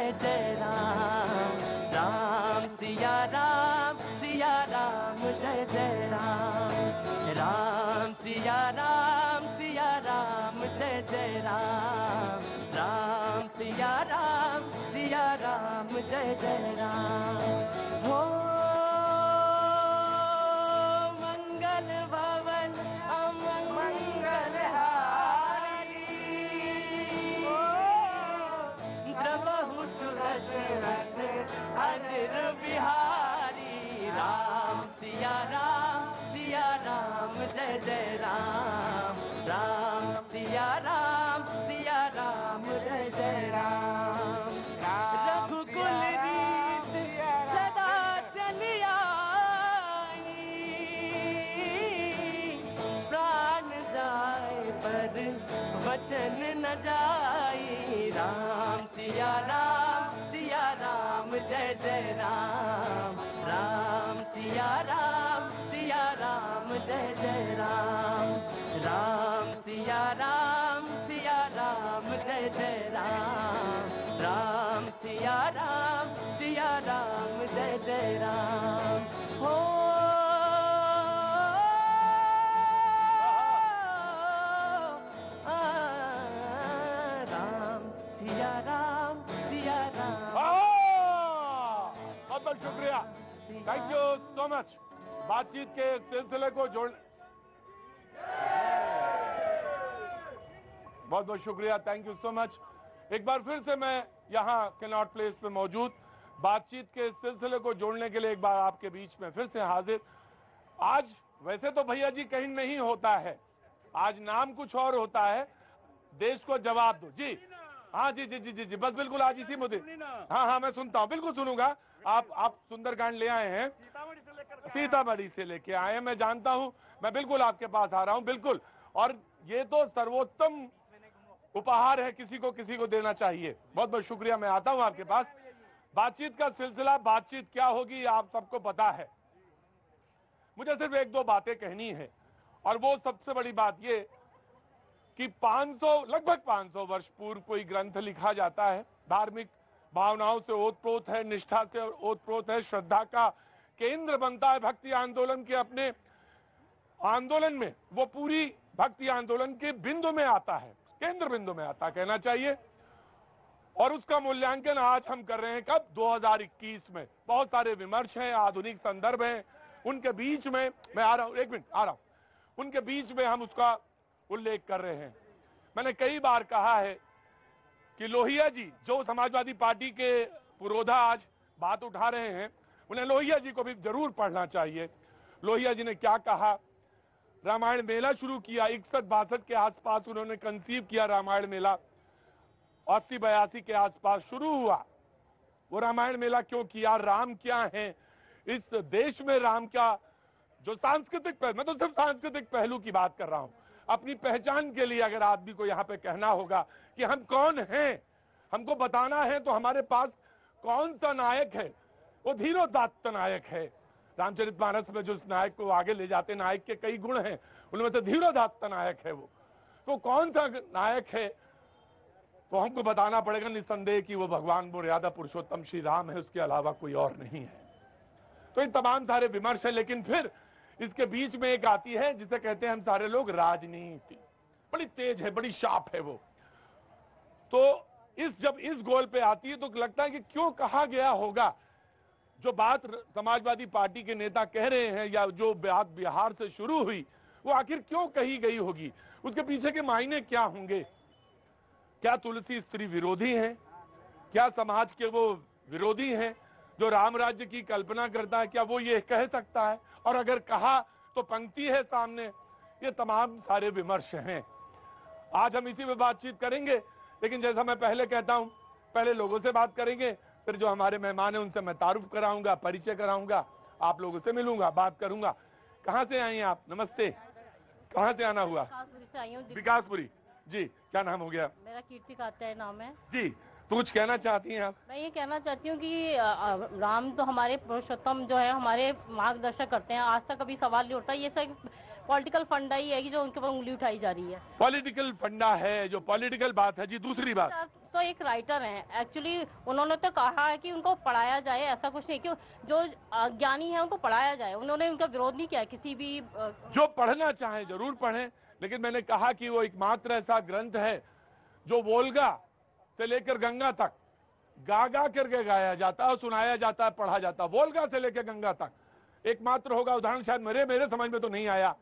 जय जय राम, राम सिया राम जय जय राम, राम सिया राम जय जय राम, राम सिया राम जय जय राम। हो मंगल भवन अमंगल हारी, द्रवहु सुदशरथ अनिल बिहारी, राम सिया राम जय जय राम, राम सिया राम जय जय राम। रघुकुल रीत सदा चली आई, प्राण जाए पर वचन न जाई, राम सिया राम जय जय राम, राम सिया राम जय जय राम, राम सिया राम जय जय राम, राम सिया राम जय जय राम। हो राम सिया राम बहुत बहुत शुक्रिया, थैंक यू सो मच। बातचीत के सिलसिले को जोड़, बहुत बहुत शुक्रिया, थैंक यू सो मच। एक बार फिर से मैं यहाँ कैनॉट प्लेस पे मौजूद, बातचीत के सिलसिले को जोड़ने के लिए एक बार आपके बीच में फिर से हाजिर। आज वैसे तो भैया जी कहीं नहीं होता है, आज नाम कुछ और होता है, देश को जवाब दो जी। हाँ जी जी जी जी जी, बस बिल्कुल आज इसी मुद्दे। हाँ मैं सुनता हूँ, बिल्कुल सुनूंगा। आप सुंदरकांड ले आए हैं, सीतामढ़ी से लेके आए हैं, मैं जानता हूँ, मैं बिल्कुल आपके पास आ रहा हूँ, बिल्कुल। और ये तो सर्वोत्तम उपहार है, किसी को देना चाहिए। बहुत बहुत शुक्रिया, मैं आता हूँ आपके पास। बातचीत का सिलसिला, बातचीत क्या होगी आप सबको पता है। मुझे सिर्फ एक दो बातें कहनी है, और वो सबसे बड़ी बात ये कि लगभग 500 वर्ष पूर्व कोई ग्रंथ लिखा जाता है, धार्मिक भावनाओं से ओतप्रोत है, निष्ठा से ओतप्रोत है, श्रद्धा का केंद्र बनता है भक्ति आंदोलन के। अपने आंदोलन में वो पूरी भक्ति आंदोलन के बिंदु में आता है, केंद्र बिंदु में आता कहना चाहिए। और उसका मूल्यांकन आज हम कर रहे हैं, कब? 2021 में। बहुत सारे विमर्श हैं, आधुनिक संदर्भ हैं, उनके बीच में मैं आ रहा हूं, एक मिनट आ रहा हूं, उनके बीच में हम उसका उल्लेख कर रहे हैं। मैंने कई बार कहा है कि लोहिया जी, जो समाजवादी पार्टी के पुरोधा आज बात उठा रहे हैं, उन्हें लोहिया जी को भी जरूर पढ़ना चाहिए। लोहिया जी ने क्या कहा, रामायण मेला शुरू किया, 61-62 के आसपास उन्होंने कंसीव किया रामायण मेला, 80-82 के आसपास शुरू हुआ। वो रामायण मेला क्यों किया, राम क्या है इस देश में, राम क्या, जो सांस्कृतिक पहलू, मैं तो सिर्फ सांस्कृतिक पहलू की बात कर रहा हूं। अपनी पहचान के लिए अगर आदमी को यहां पे कहना होगा कि हम कौन हैं, हमको बताना है, तो हमारे पास कौन सा नायक है, वो धीरोदात्त नायक है। रामचरितमानस में जो इस नायक को आगे ले जाते, नायक के कई गुण हैं, उनमें से धीरोदात्त नायक है वो। तो कौन सा नायक है, तो हमको बताना पड़ेगा निस्संदेह कि वो भगवान मर्यादा पुरुषोत्तम श्री राम है, उसके अलावा कोई और नहीं है। तो इन तमाम सारे विमर्श है, लेकिन फिर इसके बीच में एक आती है जिसे कहते हैं हम सारे लोग राजनीति, बड़ी तेज है, बड़ी शार्प है वो। तो जब इस गोल पे आती है तो लगता है कि क्यों कहा गया होगा, जो बात समाजवादी पार्टी के नेता कह रहे हैं या जो बात बिहार से शुरू हुई, वो आखिर क्यों कही गई होगी, उसके पीछे के मायने क्या होंगे। क्या तुलसी स्त्री विरोधी हैं? क्या समाज के वो विरोधी हैं जो राम राज्य की कल्पना करता है, क्या वो ये कह सकता है? और अगर कहा तो पंक्ति है सामने। ये तमाम सारे विमर्श हैं, आज हम इसी में बातचीत करेंगे। लेकिन जैसा मैं पहले कहता हूं, पहले लोगों से बात करेंगे, फिर जो हमारे मेहमान हैं उनसे मैं तारुफ कराऊंगा, परिचय कराऊंगा, आप लोगों से मिलूंगा, बात करूंगा। कहां से आई हैं आप? नमस्ते, कहां से आना हुआ? विकासपुरी से आई हूँ। विकासपुरी जी, क्या नाम हो गया? मेरा कीर्ति कात्यायन नाम है जी। तो कुछ कहना चाहती हैं आप? मैं ये कहना चाहती हूँ कि राम तो हमारे पुरुषोत्तम जो है, हमारे मार्गदर्शक करते हैं, आज तक कभी सवाल नहीं उठता। ये सब पॉलिटिकल फंडा ही है कि जो उनके ऊपर उंगली उठाई जा रही है। पॉलिटिकल फंडा है, जो पॉलिटिकल बात है जी। दूसरी बात, तो एक राइटर हैं एक्चुअली, उन्होंने तो कहा है कि उनको पढ़ाया जाए, ऐसा कुछ नहीं कि जो ज्ञानी है उनको पढ़ाया जाए, उन्होंने उनका विरोध नहीं किया किसी भी जो पढ़ना चाहें जरूर पढ़ें, लेकिन मैंने कहा कि वो एकमात्र ऐसा ग्रंथ है जो वोल्गा से लेकर गंगा तक गा गा करके गाया जाता है, सुनाया जाता है, पढ़ा जाता है। वोल्गा से लेकर गंगा तक एकमात्र होगा। उदाहरण शायद मेरे समझ में तो नहीं आया,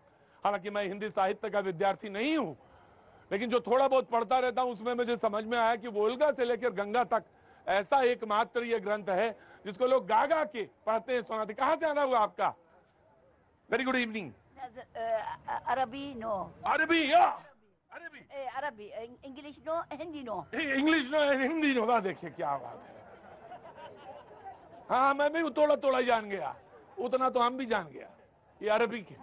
हालांकि मैं हिंदी साहित्य का विद्यार्थी नहीं हूं, लेकिन जो थोड़ा बहुत पढ़ता रहता हूं उसमें मुझे समझ में आया कि वोल्गा से लेकर गंगा तक ऐसा एकमात्र ये ग्रंथ है जिसको लोग गा गा के पढ़ते हैं, सुनाते। कहां से आना हुआ आपका? Very good evening. अरबी नो, अरबी या अरबी, अरबी, English no, Hindi no. English no, Hindi no. वाह, देखिए क्या बात है। हाँ, मैं भी थोड़ा थोड़ा जान गया, उतना तो हम भी जान गया। ये अरबी के,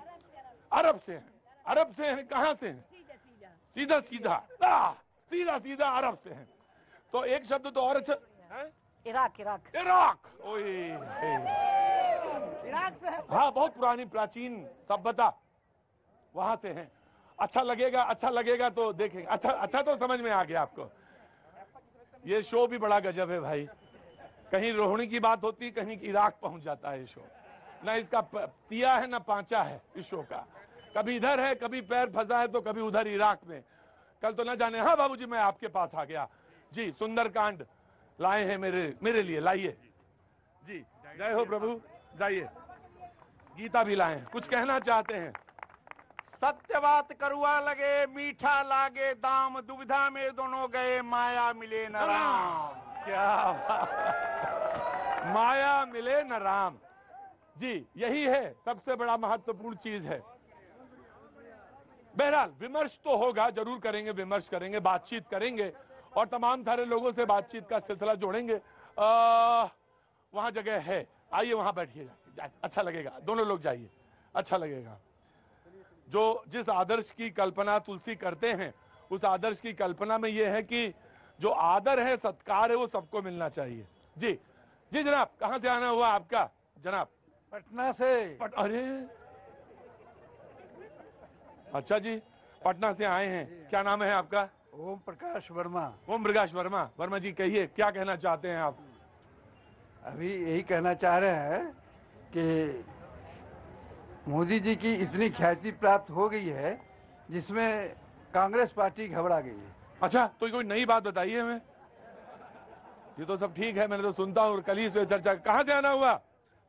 अरब से हैं। अरब से हैं, कहां से हैं? सीधा सीधा सीधा सीधा अरब से हैं। तो एक शब्द तो और अच्छा है, इराक, इराक, इराक। ओए इराक से। हाँ, बहुत पुरानी प्राचीन सभ्यता वहां से हैं। अच्छा लगेगा तो देखेंगे। अच्छा तो समझ में आ गया आपको। ये शो भी बड़ा गजब है भाई, कहीं रोहिणी की बात होती, कहीं इराक पहुंच जाता है ये शो। ना इसका तिया है ना पांचा है इस शो का, कभी इधर है, कभी पैर फंसा है तो कभी उधर इराक में। कल तो ना जाने। हाँ बाबूजी, मैं आपके पास आ गया जी। सुंदरकांड लाए हैं मेरे लिए, लाइए जी। जय हो प्रभु, जाइए। गीता भी लाए हैं, कुछ कहना चाहते हैं? सत्य बात करुआ लगे, मीठा लागे दाम, दुविधा में दोनों गए, माया मिले न राम। क्या बात। माया मिले न राम जी, यही है सबसे बड़ा महत्वपूर्ण चीज है। बहरहाल विमर्श तो होगा, जरूर करेंगे, विमर्श करेंगे, बातचीत करेंगे और तमाम सारे लोगों से बातचीत का सिलसिला जोड़ेंगे। वहां जगह है, आइए वहां बैठिएगा, अच्छा लगेगा। दोनों लोग जाइए, अच्छा लगेगा। जो जिस आदर्श की कल्पना तुलसी करते हैं, उस आदर्श की कल्पना में यह है कि जो आदर है, सत्कार है, वो सबको मिलना चाहिए। जी जी जनाब, कहां से आना हुआ आपका जनाब? पटना से। अरे अच्छा जी, पटना से आए हैं। क्या नाम है आपका? ओम प्रकाश वर्मा। ओम प्रकाश वर्मा। वर्मा जी कहिए, क्या कहना चाहते हैं आप? अभी यही कहना चाह रहे हैं कि मोदी जी की इतनी ख्याति प्राप्त हो गई है जिसमें कांग्रेस पार्टी घबरा गई है। अच्छा, तो कोई नई बात बताइए हमें। ये तो सब ठीक है, मैंने तो सुनता हूँ, कल ही से चर्चा। कहाँ से आना हुआ?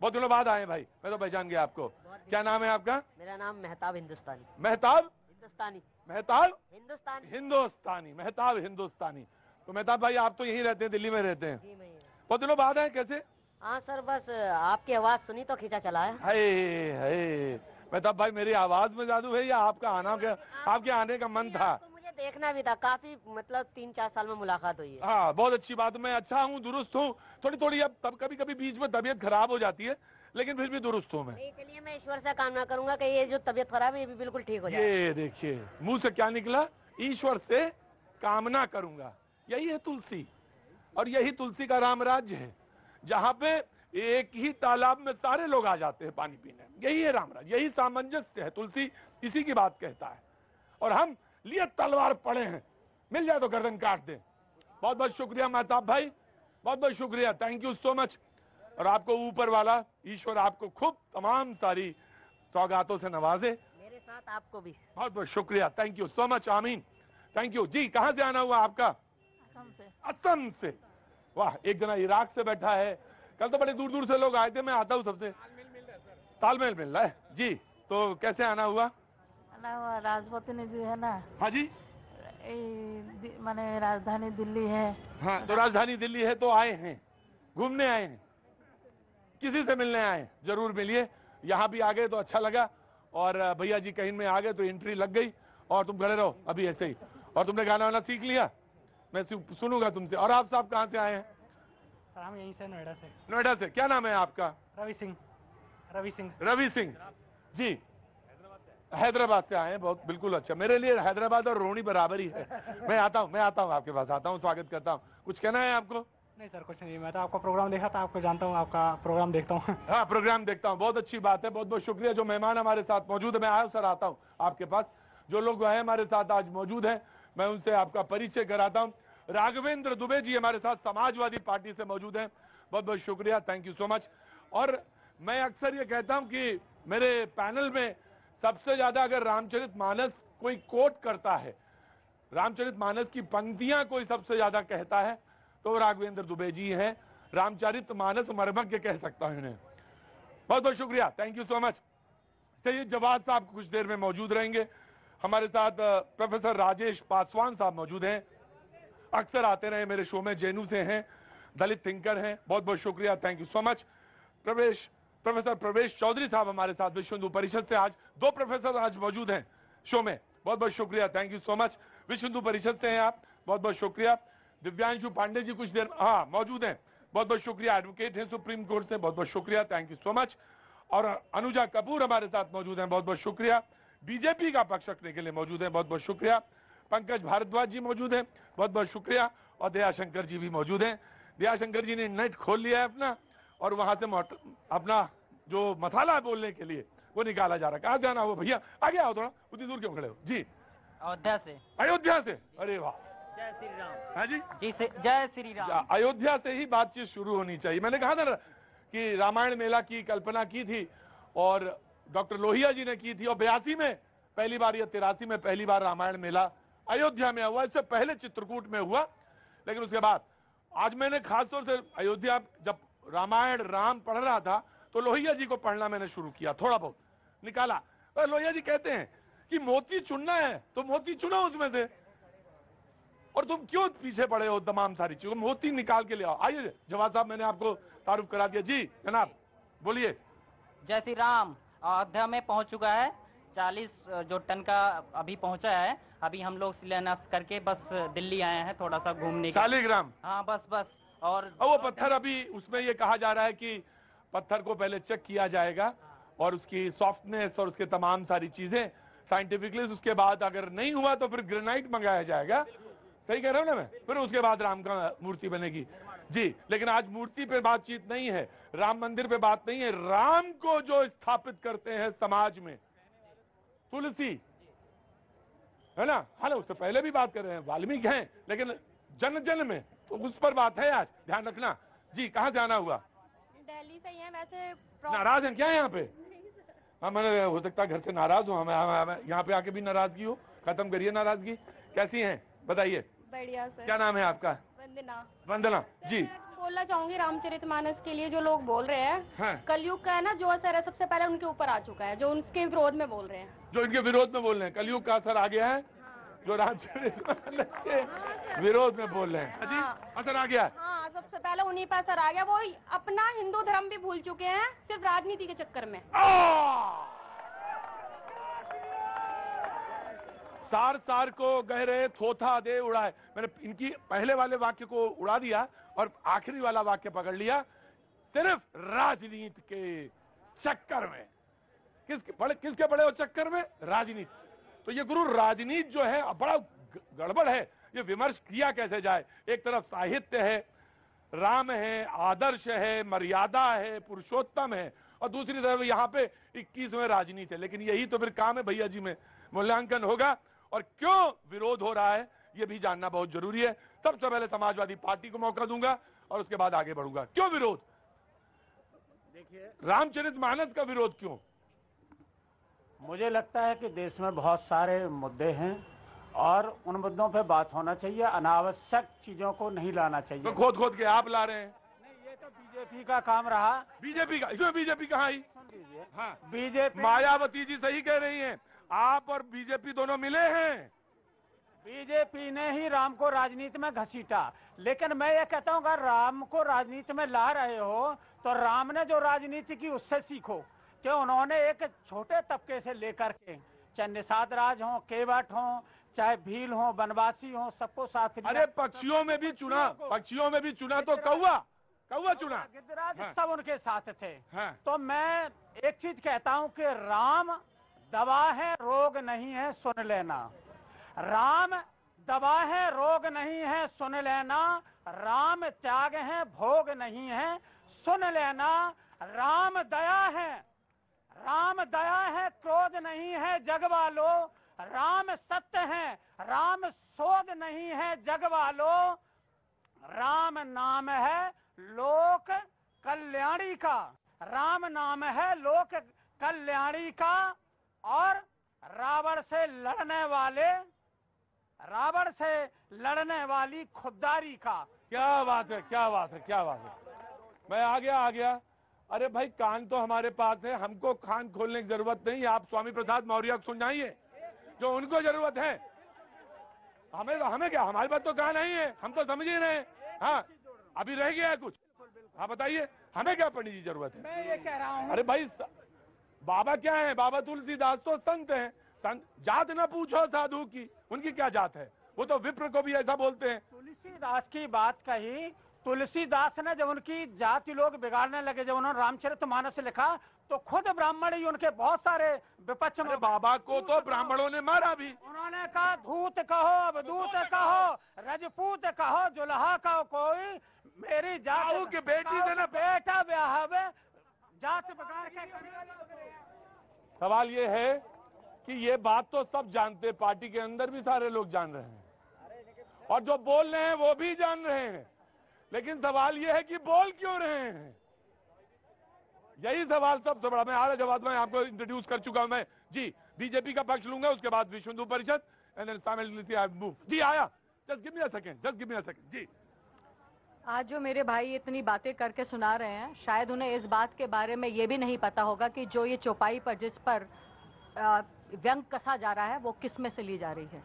बहुत दिनों बाद आए भाई, मैं तो पहचान गया आपको। क्या नाम है आपका? मेरा नाम मेहताब हिंदुस्तानी। मेहताब हिंदुस्तानी। मेहताब हिंदुस्तानी। हिंदुस्तानी, मेहताब हिंदुस्तानी। तो मेहताब भाई, आप तो यहीं रहते हैं, दिल्ली में रहते हैं? जी मैं। बहुत दिनों बाद आए, कैसे? हाँ सर, बस आपकी आवाज सुनी तो खींचा चला है। हाय मेहताब भाई, मेरी आवाज में जादू है या आपका आपके आने का मन था? तो मुझे देखना भी था, काफी मतलब 3-4 साल में मुलाकात हुई है। हाँ, बहुत अच्छी बात। मैं अच्छा हूँ, दुरुस्त हूँ, थोड़ी अब तब कभी बीच में तबीयत खराब हो जाती है, लेकिन फिर भी दुरुस्त हूँ मैं। चलिए, मैं ईश्वर से कामना करूंगा कि ये जो तबीयत खराब है ये भी बिल्कुल ठीक हो जाए। ये देखिए मुंह से क्या निकला, ईश्वर से कामना करूंगा। यही है तुलसी, और यही तुलसी का राम राज्य है, जहाँ पे एक ही तालाब में सारे लोग आ जाते हैं पानी पीने। यही है राम राज्य, यही सामंजस्य है। तुलसी इसी की बात कहता है, और हम लिए तलवार पड़े हैं, मिल जाए तो गर्दन काट दे। बहुत बहुत शुक्रिया मेहताब भाई, बहुत बहुत शुक्रिया, थैंक यू सो मच। और आपको ऊपर वाला ईश्वर आपको खूब तमाम सारी सौगातों से नवाजे। मेरे साथ आपको भी बहुत बहुत शुक्रिया, थैंक यू सो मच, आमीन, थैंक यू जी। कहां से आना हुआ आपका? असम से। असम से। वाह, एक जना इराक से बैठा है। कल तो बड़े दूर दूर से लोग आए थे, मैं आता हूँ सबसे। तालमेल मिल रहा है जी। तो कैसे आना हुआ? राजप्रतिनिधि है ना। हाँ जी, माने राजधानी दिल्ली है। हाँ, तो राजधानी दिल्ली है तो आए हैं, घूमने आए हैं, किसी से मिलने आए हैं, जरूर मिलिए। यहाँ भी आ गए तो अच्छा लगा, और भैया जी कहीं में आ गए तो एंट्री लग गई, और तुम खड़े रहो अभी ऐसे ही। और तुमने गाना वाना सीख लिया, मैं सुनूंगा तुमसे। और आप साहब कहाँ से आए हैं? सर हम यहीं से, नोएडा से। नोएडा से। क्या नाम है आपका? रवि सिंह। रवि सिंह जी, हैदराबाद से आए हैं। बहुत बिल्कुल अच्छा, मेरे लिए हैदराबाद और रोहिणी बराबर ही है। मैं आता हूँ आपके पास आता हूँ, स्वागत करता हूँ। कुछ कहना है आपको? नहीं सर, कुछ नहीं, मैं तो आपका प्रोग्राम देखा था, आपको जानता हूँ, आपका प्रोग्राम देखता हूँ। हाँ, प्रोग्राम देखता हूँ, बहुत अच्छी बात है। बहुत बहुत शुक्रिया। जो मेहमान हमारे साथ मौजूद है, मैं आया सर, आता हूँ आपके पास। जो लोग हैं हमारे साथ आज मौजूद हैं, मैं उनसे आपका परिचय कराता हूँ। राघवेंद्र दुबे जी हमारे साथ समाजवादी पार्टी से मौजूद हैं, बहुत बहुत शुक्रिया, थैंक यू सो मच। और मैं अक्सर ये कहता हूं कि मेरे पैनल में सबसे ज्यादा अगर रामचरितमानस कोई कोट करता है, रामचरितमानस की पंक्तियां कोई सबसे ज्यादा कहता है तो राघवेंद्र दुबे जी हैं। रामचरितमानस मर्मज्ञ कह सकता हूं इन्हें। बहुत बहुत शुक्रिया, thank you so much. Syed Jawad साहब कुछ देर में मौजूद रहेंगे। हमारे साथ प्रोफेसर राजेश पासवान साहब मौजूद हैं, अक्सर आते रहे मेरे शो में, जेनू से हैं, दलित थिंकर हैं, बहुत बहुत शुक्रिया, thank you so much. Professor प्रवेश चौधरी साहब हमारे साथ विश्व हिंदू परिषद से, आज 2 प्रोफेसर आज मौजूद हैं शो में, बहुत बहुत शुक्रिया, थैंक यू सो मच। विश्व हिंदू परिषद से हैं आप, बहुत बहुत शुक्रिया। दिव्यांशु पांडे जी कुछ देर मौजूद हैं, बहुत बहुत शुक्रिया, एडवोकेट हैं सुप्रीम कोर्ट से, बहुत बहुत शुक्रिया, थैंक यू सो मच। और अनुजा कपूर हमारे साथ मौजूद हैं, बहुत बहुत शुक्रिया। बीजेपी का पक्ष रखने के लिए मौजूद है, बहुत बहुत शुक्रिया। पंकज भारद्वाज जी मौजूद हैं, बहुत बहुत शुक्रिया। और दयाशंकर जी भी मौजूद हैं। दयाशंकर जी ने नेट खोल लिया है अपना, और वहां से अपना जो मसाला है बोलने के लिए वो निकाला जा रहा है। कहाँ जाना हो भैया, आगे आओ थोड़ा, उतनी दूर क्यों खड़े हो जी? अयोध्या से। अयोध्या से, अरे वाह, जय श्री राम। हाँ जी, जय श्री राम। अयोध्या से ही बातचीत शुरू होनी चाहिए। मैंने कहा था कि रामायण मेला की कल्पना की थी और डॉक्टर लोहिया जी ने की थी, और 82 में पहली बार या 83 में पहली बार रामायण मेला अयोध्या में हुआ। इससे पहले चित्रकूट में हुआ, लेकिन उसके बाद आज मैंने खासतौर से अयोध्या जब रामायण राम पढ़ रहा था तो लोहिया जी को पढ़ना मैंने शुरू किया, थोड़ा बहुत निकाला। और लोहिया जी कहते हैं कि मोती चुनना है तो मोती चुनो उसमें से, और तुम क्यों पीछे पड़े हो तमाम सारी चीजों, मोती निकाल के ले आओ। आइए जवाब साहब, मैंने आपको तारुफ करा दिया जी, जनाब बोलिए। जय श्री राम। अयोध्या में पहुंच चुका है, 40 जो टन का अभी पहुंचा है। अभी हम लोग शिलान्यास करके बस दिल्ली आए हैं थोड़ा सा घूमने के। 40 ग्राम, हाँ बस। और वो पत्थर अभी उसमें ये कहा जा रहा है कि पत्थर को पहले चेक किया जाएगा और उसकी सॉफ्टनेस और उसके तमाम सारी चीजें साइंटिफिकली, उसके बाद अगर नहीं हुआ तो फिर ग्रेनाइट मंगाया जाएगा। सही कह रहा हूं ना मैं? फिर उसके बाद राम का मूर्ति बनेगी जी। लेकिन आज मूर्ति पे बातचीत नहीं है, राम मंदिर पे बात नहीं है। राम को जो स्थापित करते हैं समाज में, तुलसी है ना, हालांकि उससे पहले भी बात कर रहे हैं, वाल्मीकि हैं, लेकिन जन जन में तो उस पर बात है आज, ध्यान रखना जी। कहां से आना हुआ? दिल्ली से ही है वैसे। नाराज हैं क्या यहाँ पे? मैंने हो सकता है घर से नाराज हो, हमें यहाँ पे आके भी नाराजगी हो, खत्म करिए नाराजगी। कैसी हैं बताइए? बढ़िया सर। क्या नाम है आपका? वंदना। वंदना जी। बोलना चाहूंगी रामचरितमानस के लिए जो लोग बोल रहे हैं, हाँ। कलयुग का है ना जो असर है सबसे पहले उनके ऊपर आ चुका है, जो उनके विरोध में बोल रहे हैं। जो इनके विरोध में बोल रहे हैं, कलयुग का असर आ गया है। जो रामचरितमानस के विरोध में बोल रहे हैं जी, असर आ गया है। हाँ, सबसे पहले उन्हीं पर असर आ गया। वो अपना हिंदू धर्म भी भूल चुके हैं सिर्फ राजनीति के चक्कर में। सार सार को गहरे थोथा दे उड़ाए। मैंने इनकी पहले वाले वाक्य को उड़ा दिया और आखिरी वाला वाक्य पकड़ लिया। सिर्फ राजनीति के चक्कर में। किसके बड़े हो चक्कर में? राजनीति। तो ये गुरु राजनीति जो है बड़ा गड़बड़ है। ये विमर्श किया कैसे जाए? एक तरफ साहित्य है, राम है, आदर्श है, मर्यादा है, पुरुषोत्तम है, और दूसरी तरफ यहाँ पे 21वें राजनीति है। लेकिन यही तो फिर काम है भैया जी में, मूल्यांकन होगा। और क्यों विरोध हो रहा है ये भी जानना बहुत जरूरी है। सबसे पहले समाजवादी पार्टी को मौका दूंगा और उसके बाद आगे बढ़ूंगा। क्यों विरोध? देखिए, रामचरितमानस का विरोध क्यों? मुझे लगता है कि देश में बहुत सारे मुद्दे हैं और उन मुद्दों पे बात होना चाहिए। अनावश्यक चीजों को नहीं लाना चाहिए। तो खोद खोद के आप ला रहे हैं। नहीं, ये तो बीजेपी का काम रहा। बीजेपी का? इसमें बीजेपी कहाँ आई? सुन लीजिए, हाँ, बीजेपी, मायावती जी सही कह रही हैं, आप और बीजेपी दोनों मिले हैं। बीजेपी ने ही राम को राजनीति में घसीटा। लेकिन मैं ये कहता हूँ अगर राम को राजनीति में ला रहे हो तो राम ने जो राजनीति की उससे सीखो कि उन्होंने एक छोटे तबके से लेकर के, चाहे निषाद राज हो, केवट हो, चाहे भील हो, बनवासी हो, सबको साथ लिया। अरे पक्षियों में भी चुना, पक्षियों में भी चुना तो कौवा चुना, गिरिराज हाँ। सब उनके साथ थे। हाँ। तो मैं एक चीज कहता हूं कि राम दवा है, रोग नहीं है, सुन लेना। राम दवा है, रोग नहीं है, सुन लेना। राम त्याग है, भोग नहीं है, सुन लेना। राम दया है, राम दया है, क्रोध नहीं है, जग वालो। राम सत्य है, राम शोध नहीं है जग वालों, राम नाम है लोक कल्याणी का, राम नाम है लोक कल्याणी का। और रावण से लड़ने वाली खुददारी का। क्या बात है, क्या बात है, क्या बात है। मैं आ गया। अरे भाई, कान तो हमारे पास है, हमको कान खोलने की जरूरत नहीं। आप स्वामी प्रसाद मौर्य को सुनाइए जो उनको जरूरत है। हमें क्या, हमारे पास तो कान नहीं है, हम तो समझ ही रहे हैं। हाँ, अभी रह गया है कुछ? हाँ बताइए, हमें क्या पंडित जी जरूरत है? मैं ये कह रहा हूँ, अरे भाई, बाबा क्या है? बाबा तुलसीदास तो संत हैं। संत जात न पूछो साधु की, उनकी क्या जात है? वो तो विप्र को भी ऐसा बोलते हैं। तुलसीदास की बात कही, तुलसीदास ने जब उनकी जाति लोग बिगाड़ने लगे, जब उन्होंने रामचरितमानस लिखा तो खुद ब्राह्मण ही उनके बहुत सारे विपक्ष में। बाबा को तो ब्राह्मणों ने मारा भी। उन्होंने कहा धूत कहो, अवधूत कहो, रजपूत कहो, जुल्हा कहो, कोई मेरी जात की बेटी से ना बेटा ब्याह जात बिगाड़ के। सवाल ये है कि ये बात तो सब जानते, पार्टी के अंदर भी सारे लोग जान रहे हैं और जो बोल रहे हैं वो भी जान रहे हैं, लेकिन सवाल ये है कि बोल क्यों रहे हैं? यही सवाल सबसे बड़ा। मैं आधा जवाब में आपको इंट्रोड्यूस कर चुका हूं। मैं जी बीजेपी का पक्ष लूंगा, उसके बाद Vishwa Hindu Parishad, and then simultaneously I move. जी आया, just give me a second, जी। आज जो मेरे भाई इतनी बातें करके सुना रहे हैं, शायद उन्हें इस बात के बारे में ये भी नहीं पता होगा कि जो ये चौपाई पर जिस पर व्यंग कसा जा रहा है वो किस में से ली जा रही है।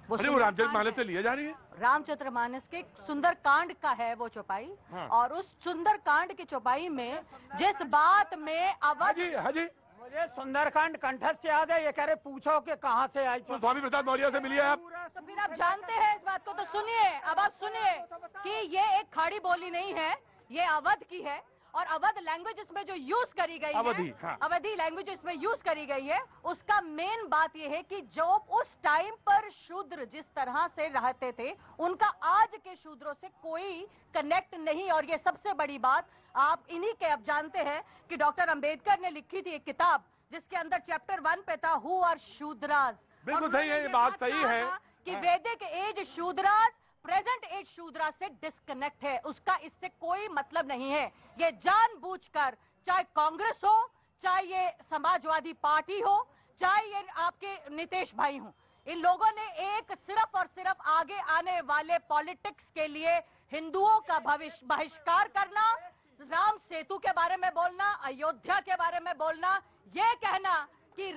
वो रामचरितमानस से लिए जा रही है। रामचरितमानस के सुंदर कांड का है वो चौपाई। हाँ। और उस सुंदर कांड की चौपाई में जिस बात में अवध। हाँ जी, मुझे सुंदरकांड कंठस्थ याद है। ये कह रहे पूछो कि कहाँ से आई। तो स्वामी प्रसाद मौर्य से मिलिए आप। तो फिर आप जानते हैं इस बात को, तो सुनिए, अब आप सुनिए कि ये एक खाड़ी बोली नहीं है, ये अवध की है। और अवध लैंग्वेज इसमें जो यूज करी गई है, हाँ। अवधी लैंग्वेज इसमें यूज करी गई है, उसका मेन बात यह है कि जो उस टाइम पर शूद्र जिस तरह से रहते थे उनका आज के शूद्रों से कोई कनेक्ट नहीं। और ये सबसे बड़ी बात आप इन्हीं के अब जानते हैं कि डॉक्टर अंबेडकर ने लिखी थी एक किताब जिसके अंदर चैप्टर 1 पे था हु आर शूद्रास। बिल्कुल सही है, ये बात सही है कि वैदिक एज शूद्रास प्रेजेंट एज शूद्रा से डिस्कनेक्ट है, उसका इससे कोई मतलब नहीं है। ये जानबूझकर, चाहे कांग्रेस हो, चाहे ये समाजवादी पार्टी हो, चाहे ये आपके नीतीश भाई हो, इन लोगों ने एक सिर्फ और सिर्फ आगे आने वाले पॉलिटिक्स के लिए हिंदुओं का भविष्य बहिष्कार करना, राम सेतु के बारे में बोलना, अयोध्या के बारे में बोलना, ये कहना कि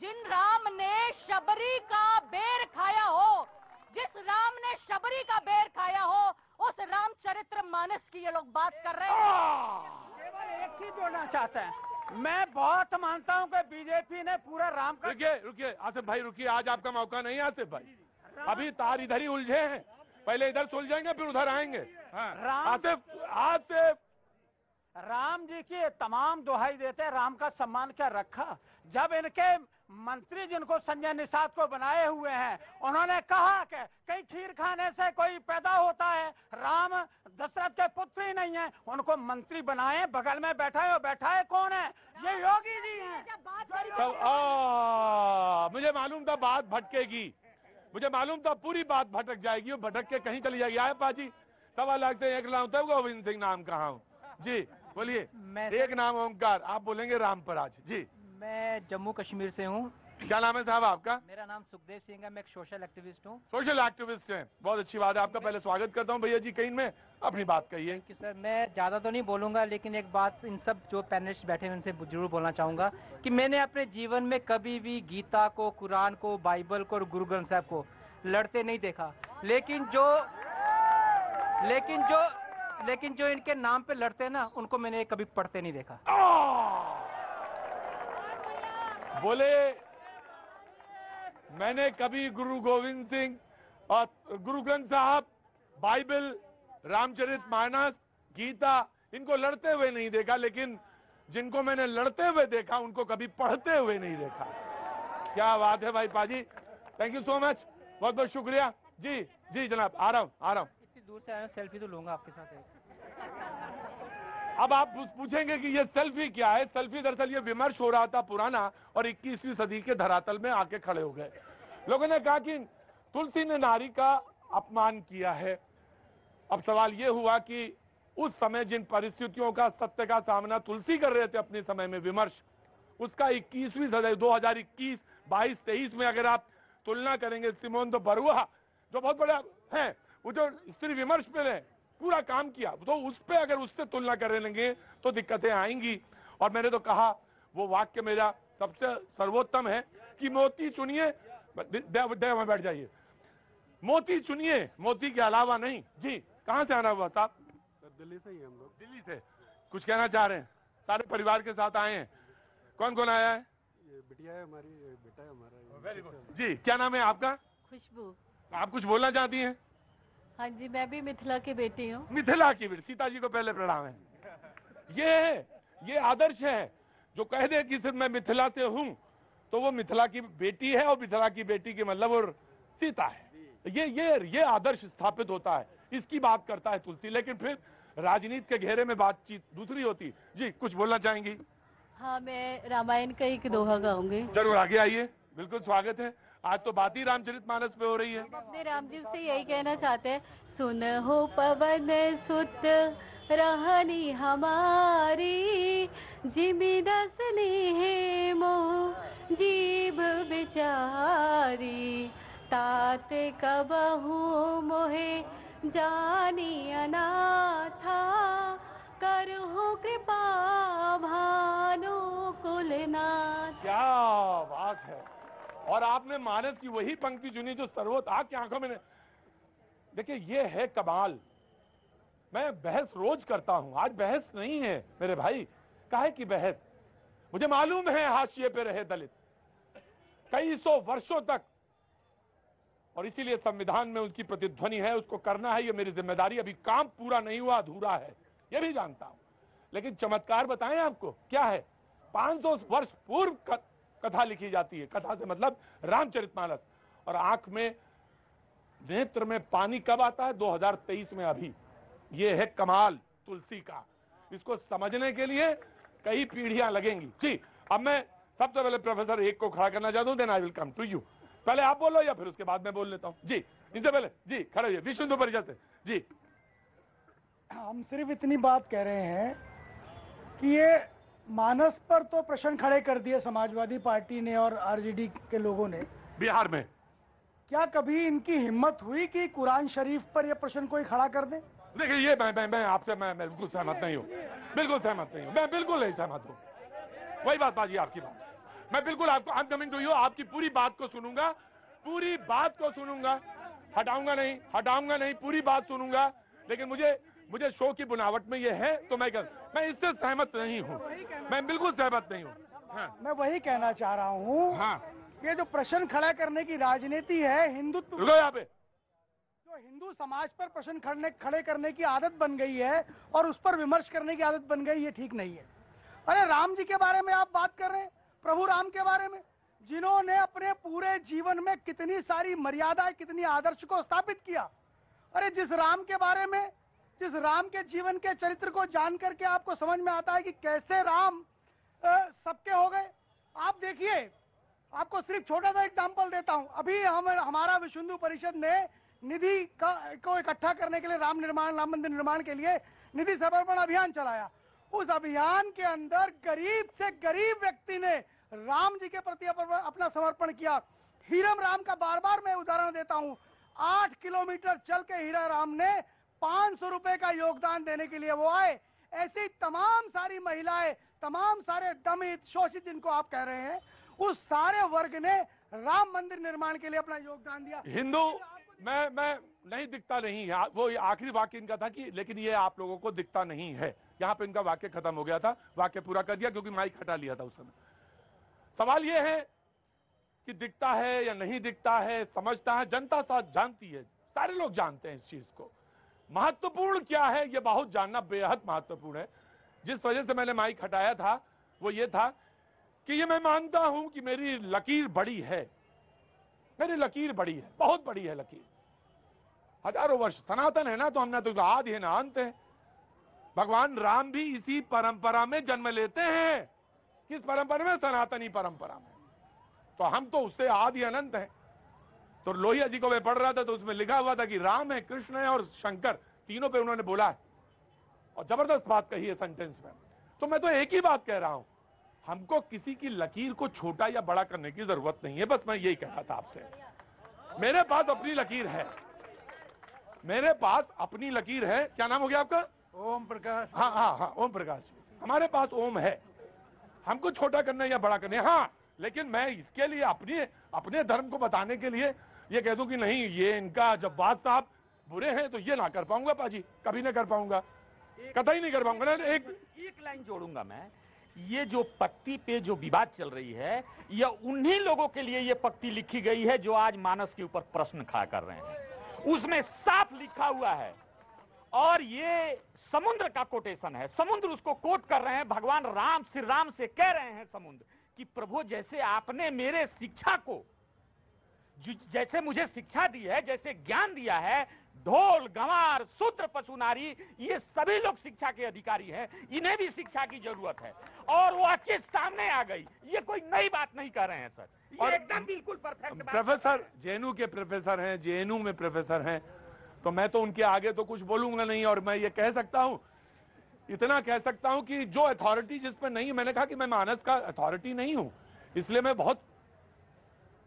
जिन राम ने शबरी का बेर खाया हो, जिस राम ने शबरी का बेर खाया हो, उस रामचरितमानस की ये लोग बात कर रहे हैं। केवल एक चीज बोलना चाहते हैं, मैं बहुत मानता हूं कि बीजेपी ने पूरा राम का। रुकिए आसिफ भाई, रुकिए, आज आपका मौका नहीं है आसिफ भाई, अभी तार इधर ही उलझे हैं, पहले इधर सुलझेंगे फिर उधर आएंगे। आसिफ राम जी की तमाम दुहाई देते हैं, राम का सम्मान क्या रखा। जब इनके मंत्री जिनको संजय निषाद को बनाए हुए हैं, उन्होंने कहा कि कहीं खीर खाने से कोई पैदा होता है, राम दशरथ के पुत्र ही नहीं है, उनको मंत्री बनाए, बगल में बैठा है कौन है? ये योगी जी हैं। मुझे मालूम था बात भटकेगी, मुझे मालूम था पूरी बात भटक जाएगी, वो भटक के कहीं चली जाएगी। आए पाजी, 1.25 लाख से 1 लाख तक गोविंद सिंह नाम कहा हूँ जी, बोलिए। एक नाम ओंकार, आप बोलेंगे राम पर आज जी। मैं जम्मू कश्मीर से हूँ। क्या नाम है साहब आपका? मेरा नाम सुखदेव सिंह है, मैं एक सोशल एक्टिविस्ट हूँ। सोशल एक्टिविस्ट हैं, बहुत अच्छी बात है। आपका पहले स्वागत करता हूँ भैया जी, कहीं में अपनी बात कहिए। कि सर मैं ज़्यादा तो नहीं बोलूँगा, लेकिन एक बात इन सब जो पैनलिस्ट बैठे हैं उनसे जरूर बोलना चाहूँगा कि मैंने अपने जीवन में कभी भी गीता को, कुरान को, बाइबल को और गुरु ग्रंथ साहब को लड़ते नहीं देखा, लेकिन जो इनके नाम पे लड़ते हैं ना, उनको मैंने कभी पढ़ते नहीं देखा। बोले मैंने कभी गुरु गोविंद सिंह और गुरु ग्रंथ साहब, बाइबल, रामचरितमानस, गीता, इनको लड़ते हुए नहीं देखा, लेकिन जिनको मैंने लड़ते हुए देखा उनको कभी पढ़ते हुए नहीं देखा। क्या बात है भाई पाजी, थैंक यू सो मच, बहुत बहुत शुक्रिया जी। जी जनाब, आ रहा हूँ। इतनी दूर से आया, सेल्फी तो लूंगा आपके साथ। अब आप पूछेंगे कि ये सेल्फी क्या है। सेल्फी दरअसल ये विमर्श हो रहा था पुराना, और 21वीं सदी के धरातल में आके खड़े हो गए। लोगों ने कहा कि तुलसी ने नारी का अपमान किया है। अब सवाल ये हुआ कि उस समय जिन परिस्थितियों का सत्य का सामना तुलसी कर रहे थे अपने समय में विमर्श, उसका 21वीं सदी 2021, 22, 23 में अगर आप तुलना करेंगे, सिमोन दे बरुआ जो बहुत बड़ा है, वो जो स्त्री विमर्श पे पूरा काम किया, तो उस पे अगर उससे तुलना करने लगे तो दिक्कतें आएंगी। और मैंने तो कहा, वो वाक्य मेरा सबसे सर्वोत्तम है कि मोती चुनिए, में बैठ जाइए, मोती चुनिए, मोती के अलावा नहीं। जी, कहां से आना हुआ साहब? दिल्ली से ही हम लोग। दिल्ली से। कुछ कहना चाह रहे हैं? सारे परिवार के साथ आए हैं? कौन कौन आया है? ये बिटिया है हमारी, बेटा है हमारा। Very good. जी, क्या नाम है आपका? खुशबू। आप कुछ बोलना चाहती हैं? हाँ जी, मैं भी मिथिला की बेटी हूँ। मिथिला की बेटी, सीता जी को पहले प्रणाम है। ये आदर्श है, जो कह दे कि सिर्फ मैं मिथिला से हूं तो वो मिथिला की बेटी है, और मिथिला की बेटी के मतलब वो सीता है। ये आदर्श स्थापित होता है, इसकी बात करता है तुलसी। लेकिन फिर राजनीति के घेरे में बातचीत दूसरी होती। जी, कुछ बोलना चाहेंगी? हाँ, मैं रामायण का एक दोहा गाऊंगी। जरूर, आगे आइए, बिल्कुल स्वागत है। आज तो बात ही रामचरितमानस पे हो रही है। अपने राम जी से यही कहना चाहते हैं, सुन हो पवन सुत रहनी हमारी, जिमि दस नेह मोह जीव बिचारी, तात कबहु मोहे जानी अनाथा, करहु कृपा भानु कुलनाथ। क्या बात है। और आपने मानस की वही पंक्ति चुनी जो सर्वोत्तम आग की आंखों में। देखिए, ये है कमाल। मैं बहस रोज करता हूं, आज बहस नहीं है मेरे भाई। काहे की बहस? मुझे मालूम है हाशिए पे रहे दलित कई सौ वर्षों तक, और इसीलिए संविधान में उनकी प्रतिध्वनि है, उसको करना है, ये मेरी जिम्मेदारी। अभी काम पूरा नहीं हुआ, अधूरा है, ये भी जानता हूं। लेकिन चमत्कार बताएं आपको क्या है? 500 वर्ष पूर्व कथा लिखी जाती है। कथा से मतलब रामचरितमानस। और आंख में, नेत्र में पानी कब आता है? 2023 में। अभी ये है कमाल तुलसी का। इसको समझने के लिए कई पीढ़ियां लगेंगी। जी, अब मैं सबसे पहले प्रोफेसर एक को खड़ा करना चाहता हूं, then I will come to you. पहले आप बोलो या फिर उसके बाद मैं बोल लेता हूं। जी, इनसे पहले जी खड़े होइए, विश्व हिंदू परिषद से। जी, हम सिर्फ इतनी बात कह रहे हैं कि ये मानस पर तो प्रश्न खड़े कर दिए समाजवादी पार्टी ने और आरजेडी के लोगों ने बिहार में। क्या कभी इनकी हिम्मत हुई कि कुरान शरीफ पर यह प्रश्न कोई खड़ा कर दे? देखिए, ये मैं आपसे मैं बिल्कुल सहमत नहीं हूँ, बिल्कुल सहमत नहीं हूँ, मैं बिल्कुल नहीं सहमत हूँ। वही बात बाजी आपकी बात, मैं बिल्कुल आपको, I am coming to you, आपकी पूरी बात को सुनूंगा, पूरी बात को सुनूंगा, हटाऊंगा नहीं, पूरी बात सुनूंगा। लेकिन मुझे शो की बुनावट में ये है तो मैं इससे सहमत नहीं हूँ, मैं बिल्कुल सहमत नहीं हूँ। हाँ। मैं वही कहना चाह रहा हूँ। हाँ। ये जो प्रश्न खड़ा करने की राजनीति है, हिंदुत्व, यहाँ पे जो हिंदू समाज पर प्रश्न खड़े करने की आदत बन गई है और उस पर विमर्श करने की आदत बन गई, ये ठीक नहीं है। अरे राम जी के बारे में आप बात कर रहे हैं, प्रभु राम के बारे में, जिन्होंने अपने पूरे जीवन में कितनी सारी मर्यादाएं, कितनी आदर्श को स्थापित किया। अरे जिस राम के बारे में, जिस राम के जीवन के चरित्र को जान करके आपको समझ में आता है कि कैसे राम सबके हो गए। आप देखिए, आपको सिर्फ छोटा सा एग्जाम्पल देता हूं। अभी हमारा विश्व हिंदू परिषद ने निधि को इकट्ठा करने के लिए, राम मंदिर निर्माण के लिए निधि समर्पण अभियान चलाया। उस अभियान के अंदर गरीब से गरीब व्यक्ति ने राम जी के प्रति अपना समर्पण किया। हीरम राम का बार बार मैं उदाहरण देता हूं। 8 किलोमीटर चल के हीरा राम ने 500 रुपए का योगदान देने के लिए वो आए। ऐसी तमाम सारी महिलाएं, तमाम सारे दमित, शोषित जिनको आप कह रहे हैं, उस सारे वर्ग ने राम मंदिर निर्माण के लिए अपना योगदान दिया। हिंदू मैं नहीं दिखता नहीं है, वो आखिरी वाक्य इनका था कि लेकिन ये आप लोगों को दिखता नहीं है। यहाँ पे इनका वाक्य खत्म हो गया था, वाक्य पूरा कर दिया क्योंकि माइक हटा लिया था उस समय। सवाल ये है कि दिखता है या नहीं दिखता है, समझता है, जनता साथ जानती है, सारे लोग जानते हैं इस चीज को। महत्वपूर्ण क्या है ये बहुत जानना बेहद महत्वपूर्ण है। जिस वजह से मैंने माइक हटाया था वो ये था कि ये मैं मानता हूं कि मेरी लकीर बड़ी है, मेरी लकीर बड़ी है, बहुत बड़ी है लकीर। हजारों वर्ष सनातन है ना, तो हमने तो आदि है ना अंत है। भगवान राम भी इसी परंपरा में जन्म लेते हैं। किस परंपरा में? सनातनी परंपरा में। तो हम तो उससे आदि अनंत हैं। तो लोहिया जी को मैं पढ़ रहा था तो उसमें लिखा हुआ था कि राम है, कृष्ण है और शंकर, तीनों पे उन्होंने बोला है और जबरदस्त बात कही है सेंटेंस में। तो मैं तो एक ही बात कह रहा हूं, हमको किसी की लकीर को छोटा या बड़ा करने की जरूरत नहीं है। बस मैं यही कह रहा था आपसे। मेरे पास अपनी लकीर है, मेरे पास अपनी लकीर है। क्या नाम हो गया आपका? ओम प्रकाश। हाँ हाँ हाँ, ओम प्रकाश। हमारे पास ओम है, हमको छोटा करना या बड़ा करना। हाँ, लेकिन मैं इसके लिए अपने धर्म को बताने के लिए ये कह दूं कि नहीं, ये इनका जब्बात साहब बुरे हैं तो ये ना कर पाऊंगा पाजी, कभी ना कर पाऊंगा, कतई नहीं कर पाऊंगा ना। एक लाइन जोड़ूंगा मैं, ये जो पक्ति पे जो विवाद चल रही है, ये उन्हीं लोगों के लिए ये पक्ति लिखी गई है जो आज मानस के ऊपर प्रश्न खड़ा कर रहे हैं। उसमें साफ लिखा हुआ है और ये समुद्र का कोटेशन है। समुद्र उसको कोट कर रहे हैं, भगवान राम श्री राम से कह रहे हैं समुद्र कि प्रभु जैसे आपने मेरे शिक्षा को, जैसे मुझे शिक्षा दी है, जैसे ज्ञान दिया है, ढोल गंवार शूद्र पशु नारी ये सभी लोग शिक्षा के अधिकारी हैं, इन्हें भी शिक्षा की जरूरत है। और वो चीज सामने आ गई, ये कोई नई बात नहीं कर रहे हैं सर, ये एकदम बिल्कुल परफेक्ट बात। प्रोफेसर जेएनयू के प्रोफेसर हैं, जेएनयू में प्रोफेसर हैं, तो मैं तो उनके आगे तो कुछ बोलूंगा नहीं। और मैं ये कह सकता हूं, इतना कह सकता हूं कि जो अथॉरिटी जिस पर नहीं है, मैंने कहा कि मैं मानस का अथॉरिटी नहीं हूं, इसलिए मैं बहुत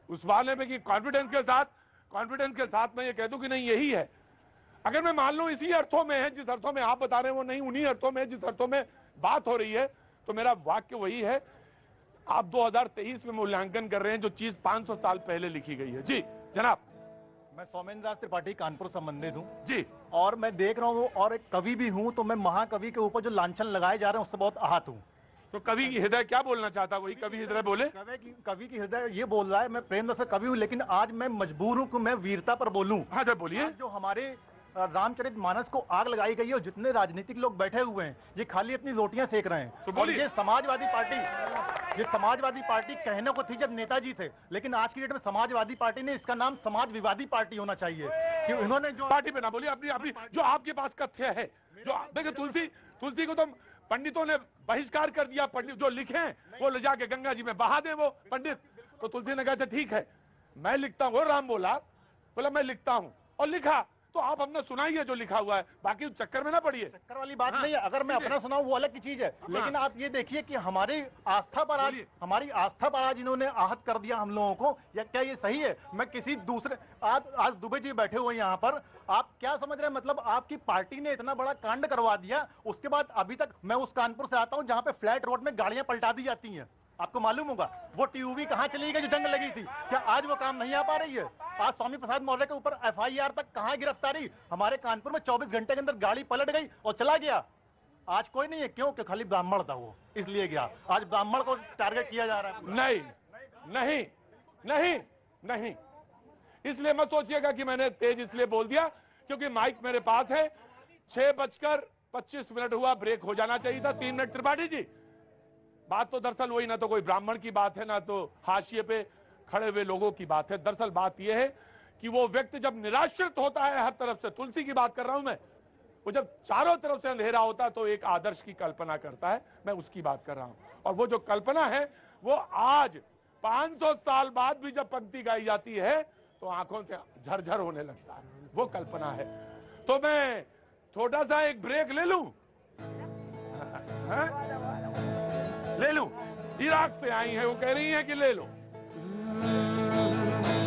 उस वाले में कि कॉन्फिडेंस के साथ मैं ये कह दूं कि नहीं यही है। अगर मैं मान लूं इसी अर्थों में है जिस अर्थों में आप बता रहे हैं, वो नहीं उन्हीं अर्थों में जिस अर्थों में बात हो रही है, तो मेरा वाक्य वही है। आप 2023 में मूल्यांकन कर रहे हैं जो चीज 500 साल पहले लिखी गई है। जी जनाब। मैं सौमेंद्र दास त्रिपाठी कानपुर संबंधित हूँ जी, और मैं देख रहा हूँ और एक कवि भी हूँ, तो मैं महाकवि के ऊपर जो लांछन लगाए जा रहे हैं उससे बहुत आहत हूँ। तो कवि की हृदय क्या बोलना चाहता है? वही कवि हृदय बोले। कवि की हृदय ये बोल रहा है, मैं प्रेमदास का कवि हूँ, लेकिन आज मैं मजबूर हूँ कि मैं वीरता पर बोलूं। हाँ तो बोलिए। जो हमारे रामचरित मानस को आग लगाई गई है और जितने राजनीतिक लोग बैठे हुए हैं ये खाली अपनी रोटियां सेक रहे हैं। तो और ये समाजवादी पार्टी कहने को थी जब नेताजी थे, लेकिन आज की डेट में समाजवादी पार्टी ने इसका नाम समाज विवादी पार्टी होना चाहिए। कि उन्होंने जो पार्टी पे ना बोलिए, अपनी जो आपके पास कथ्य है, जो देखिए तुलसी को तो पंडितों ने बहिष्कार कर दिया। पंडित जो लिखे हैं वो ले जाके गंगा जी में बहा दें वो पंडित। तो तुलसी ने कहा ठीक है मैं लिखता हूँ। राम बोला मैं लिखता हूँ और लिखा। तो आप अपना सुनाइए जो लिखा हुआ है, बाकी चक्कर में ना पड़िए। चक्कर वाली बात नहीं है, अगर मैं अपना सुनाऊं वो अलग की चीज है। लेकिन आप ये देखिए कि हमारी आस्था पर आज इन्होंने आहत कर दिया हम लोगों को। या क्या ये सही है? मैं किसी दूसरे आज दुबे जी बैठे हुए यहाँ पर, आप क्या समझ रहे हैं? मतलब आपकी पार्टी ने इतना बड़ा कांड करवा दिया, उसके बाद अभी तक मैं उस कानपुर से आता हूँ जहाँ पे फ्लैट रोड में गाड़ियां पलटा दी जाती हैं। आपको मालूम होगा वो टीयूवी कहाँ चली गई जो जंग लगी थी? क्या आज वो काम नहीं आ पा रही है? आज स्वामी प्रसाद मौर्य के ऊपर एफआईआर तक कहाँ गिरफ्तारी? हमारे कानपुर में 24 घंटे के अंदर गाड़ी पलट गई और चला गया। आज कोई नहीं है, क्यों? कि खाली ब्राह्मण था वो, इसलिए गया। आज ब्राह्मण को टारगेट किया जा रहा है। नहीं, इसलिए मत सोचिएगा कि मैंने तेज इसलिए बोल दिया क्योंकि माइक मेरे पास है। 6:25 हुआ, ब्रेक हो जाना चाहिए था। 3 मिनट। त्रिपाठी जी, बात तो दरअसल वही, ना तो कोई ब्राह्मण की बात है ना तो हाशिए पे खड़े हुए लोगों की बात है। दरअसल बात यह है कि वो व्यक्ति जब निराश्रित होता है हर तरफ से, तुलसी की बात कर रहा हूं मैं, वो जब चारों तरफ से अंधेरा होता है तो एक आदर्श की कल्पना करता है। मैं उसकी बात कर रहा हूं। और वो जो कल्पना है वो आज 500 साल बाद भी जब पंक्ति गाई जाती है तो आंखों से झरझर होने लगता है। वो कल्पना है। तो मैं छोटा सा एक ब्रेक ले लूं? ले लूं? इराक से आई है, वो कह रही है कि ले लो।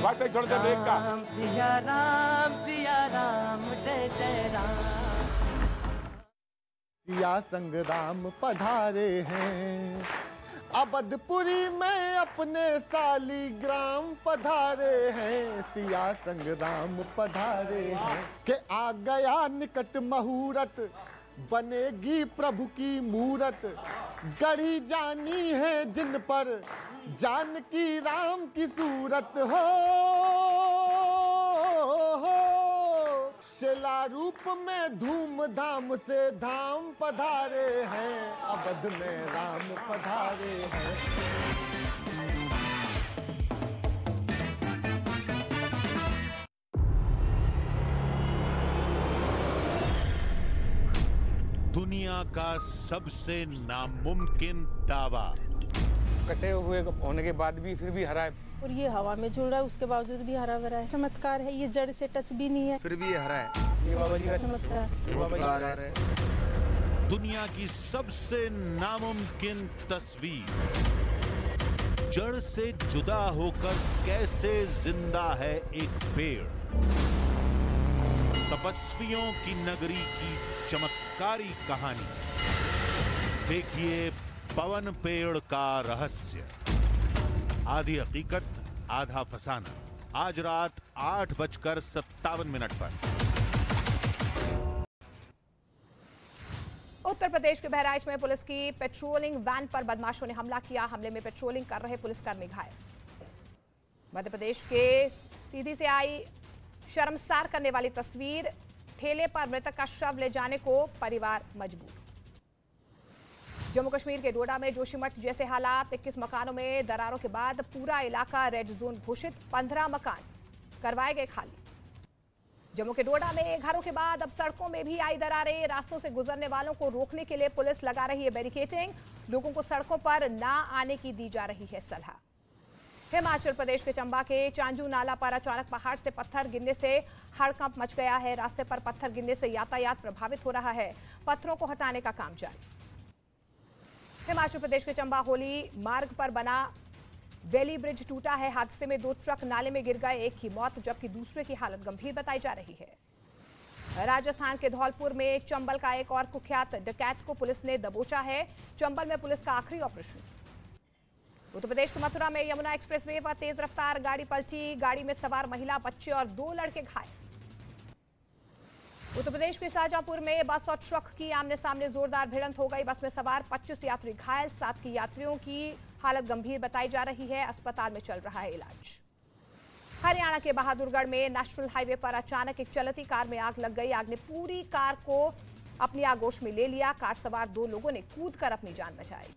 वक्त छोड़ दे ब्रेक का। सिया राम जय जय राम। सिया संग राम पधारे हैं, अवधपुरी में अपने सालीग्राम पधारे हैं। सिया संग राम पधारे हैं कि आ गया निकट मुहूर्त, बनेगी प्रभु की मूरत। गढ़ी जानी है जिन पर जानकी राम की सूरत हो। शिला रूप में धूमधाम से धाम पधारे हैं, अवध में राम पधारे हैं। दुनिया का सबसे नामुमकिन दावा। कटे हुए होने के बाद भी फिर भी हरा है, और ये हवा में झूल रहा है, उसके बावजूद भी हरा भरा है। चमत्कार है, ये जड़ से टच भी नहीं है, फिर भी ये हरा है। ये बाबा जी का चमत्कार है। दुनिया की सबसे नामुमकिन तस्वीर। जड़ से जुदा होकर कैसे जिंदा है एक पेड़। तपस्वियों की नगरी की चमत्कारी कहानी। देखिए पवन पेड़ का रहस्य। आधी हकीकत आधा फसाना। आज रात 8:57 पर। उत्तर प्रदेश के बहराइच में पुलिस की पेट्रोलिंग वैन पर बदमाशों ने हमला किया। हमले में पेट्रोलिंग कर रहे पुलिसकर्मी घायल। मध्य प्रदेश के सीधी से आई शर्मसार करने वाली तस्वीर। ठेले पर मृतक का शव ले जाने को परिवार मजबूर। जम्मू कश्मीर के डोडा में जोशीमठ जैसे हालात। 21 मकानों में दरारों के बाद पूरा इलाका रेड जोन घोषित। 15 मकान करवाए गए खाली। जम्मू के डोडा में घरों के बाद अब सड़कों में भी आई दरारें। रास्तों से गुजरने वालों को रोकने के लिए पुलिस लगा रही है बैरिकेडिंग। लोगों को सड़कों पर ना आने की दी जा रही है सलाह। हिमाचल प्रदेश के चंबा के चांजू नाला पर अचानक पहाड़ से पत्थर गिरने से हड़कंप मच गया है। रास्ते पर पत्थर गिरने से यातायात प्रभावित हो रहा है। पत्थरों को हटाने का काम जारी। हिमाचल प्रदेश के चंबा होली मार्ग पर बना वैली ब्रिज टूटा है। हादसे में 2 ट्रक नाले में गिर गए। एक की मौत जबकि दूसरे की हालत गंभीर बताई जा रही है। राजस्थान के धौलपुर में चंबल का एक और कुख्यात डकैत को पुलिस ने दबोचा है। चंबल में पुलिस का आखिरी ऑपरेशन। उत्तर प्रदेश के मथुरा में यमुना एक्सप्रेसवे पर तेज रफ्तार गाड़ी पलटी। गाड़ी में सवार महिला, बच्चे और 2 लड़के घायल। उत्तर प्रदेश के शाहजहांपुर में बस और ट्रक की आमने सामने जोरदार भिड़ंत हो गई। बस में सवार 25 यात्री घायल। 7 की यात्रियों की हालत गंभीर बताई जा रही है। अस्पताल में चल रहा है इलाज। हरियाणा के बहादुरगढ़ में नेशनल हाईवे पर अचानक एक चलती कार में आग लग गई। आग ने पूरी कार को अपनी आगोश में ले लिया। कार सवार 2 लोगों ने कूदकर अपनी जान बचाई।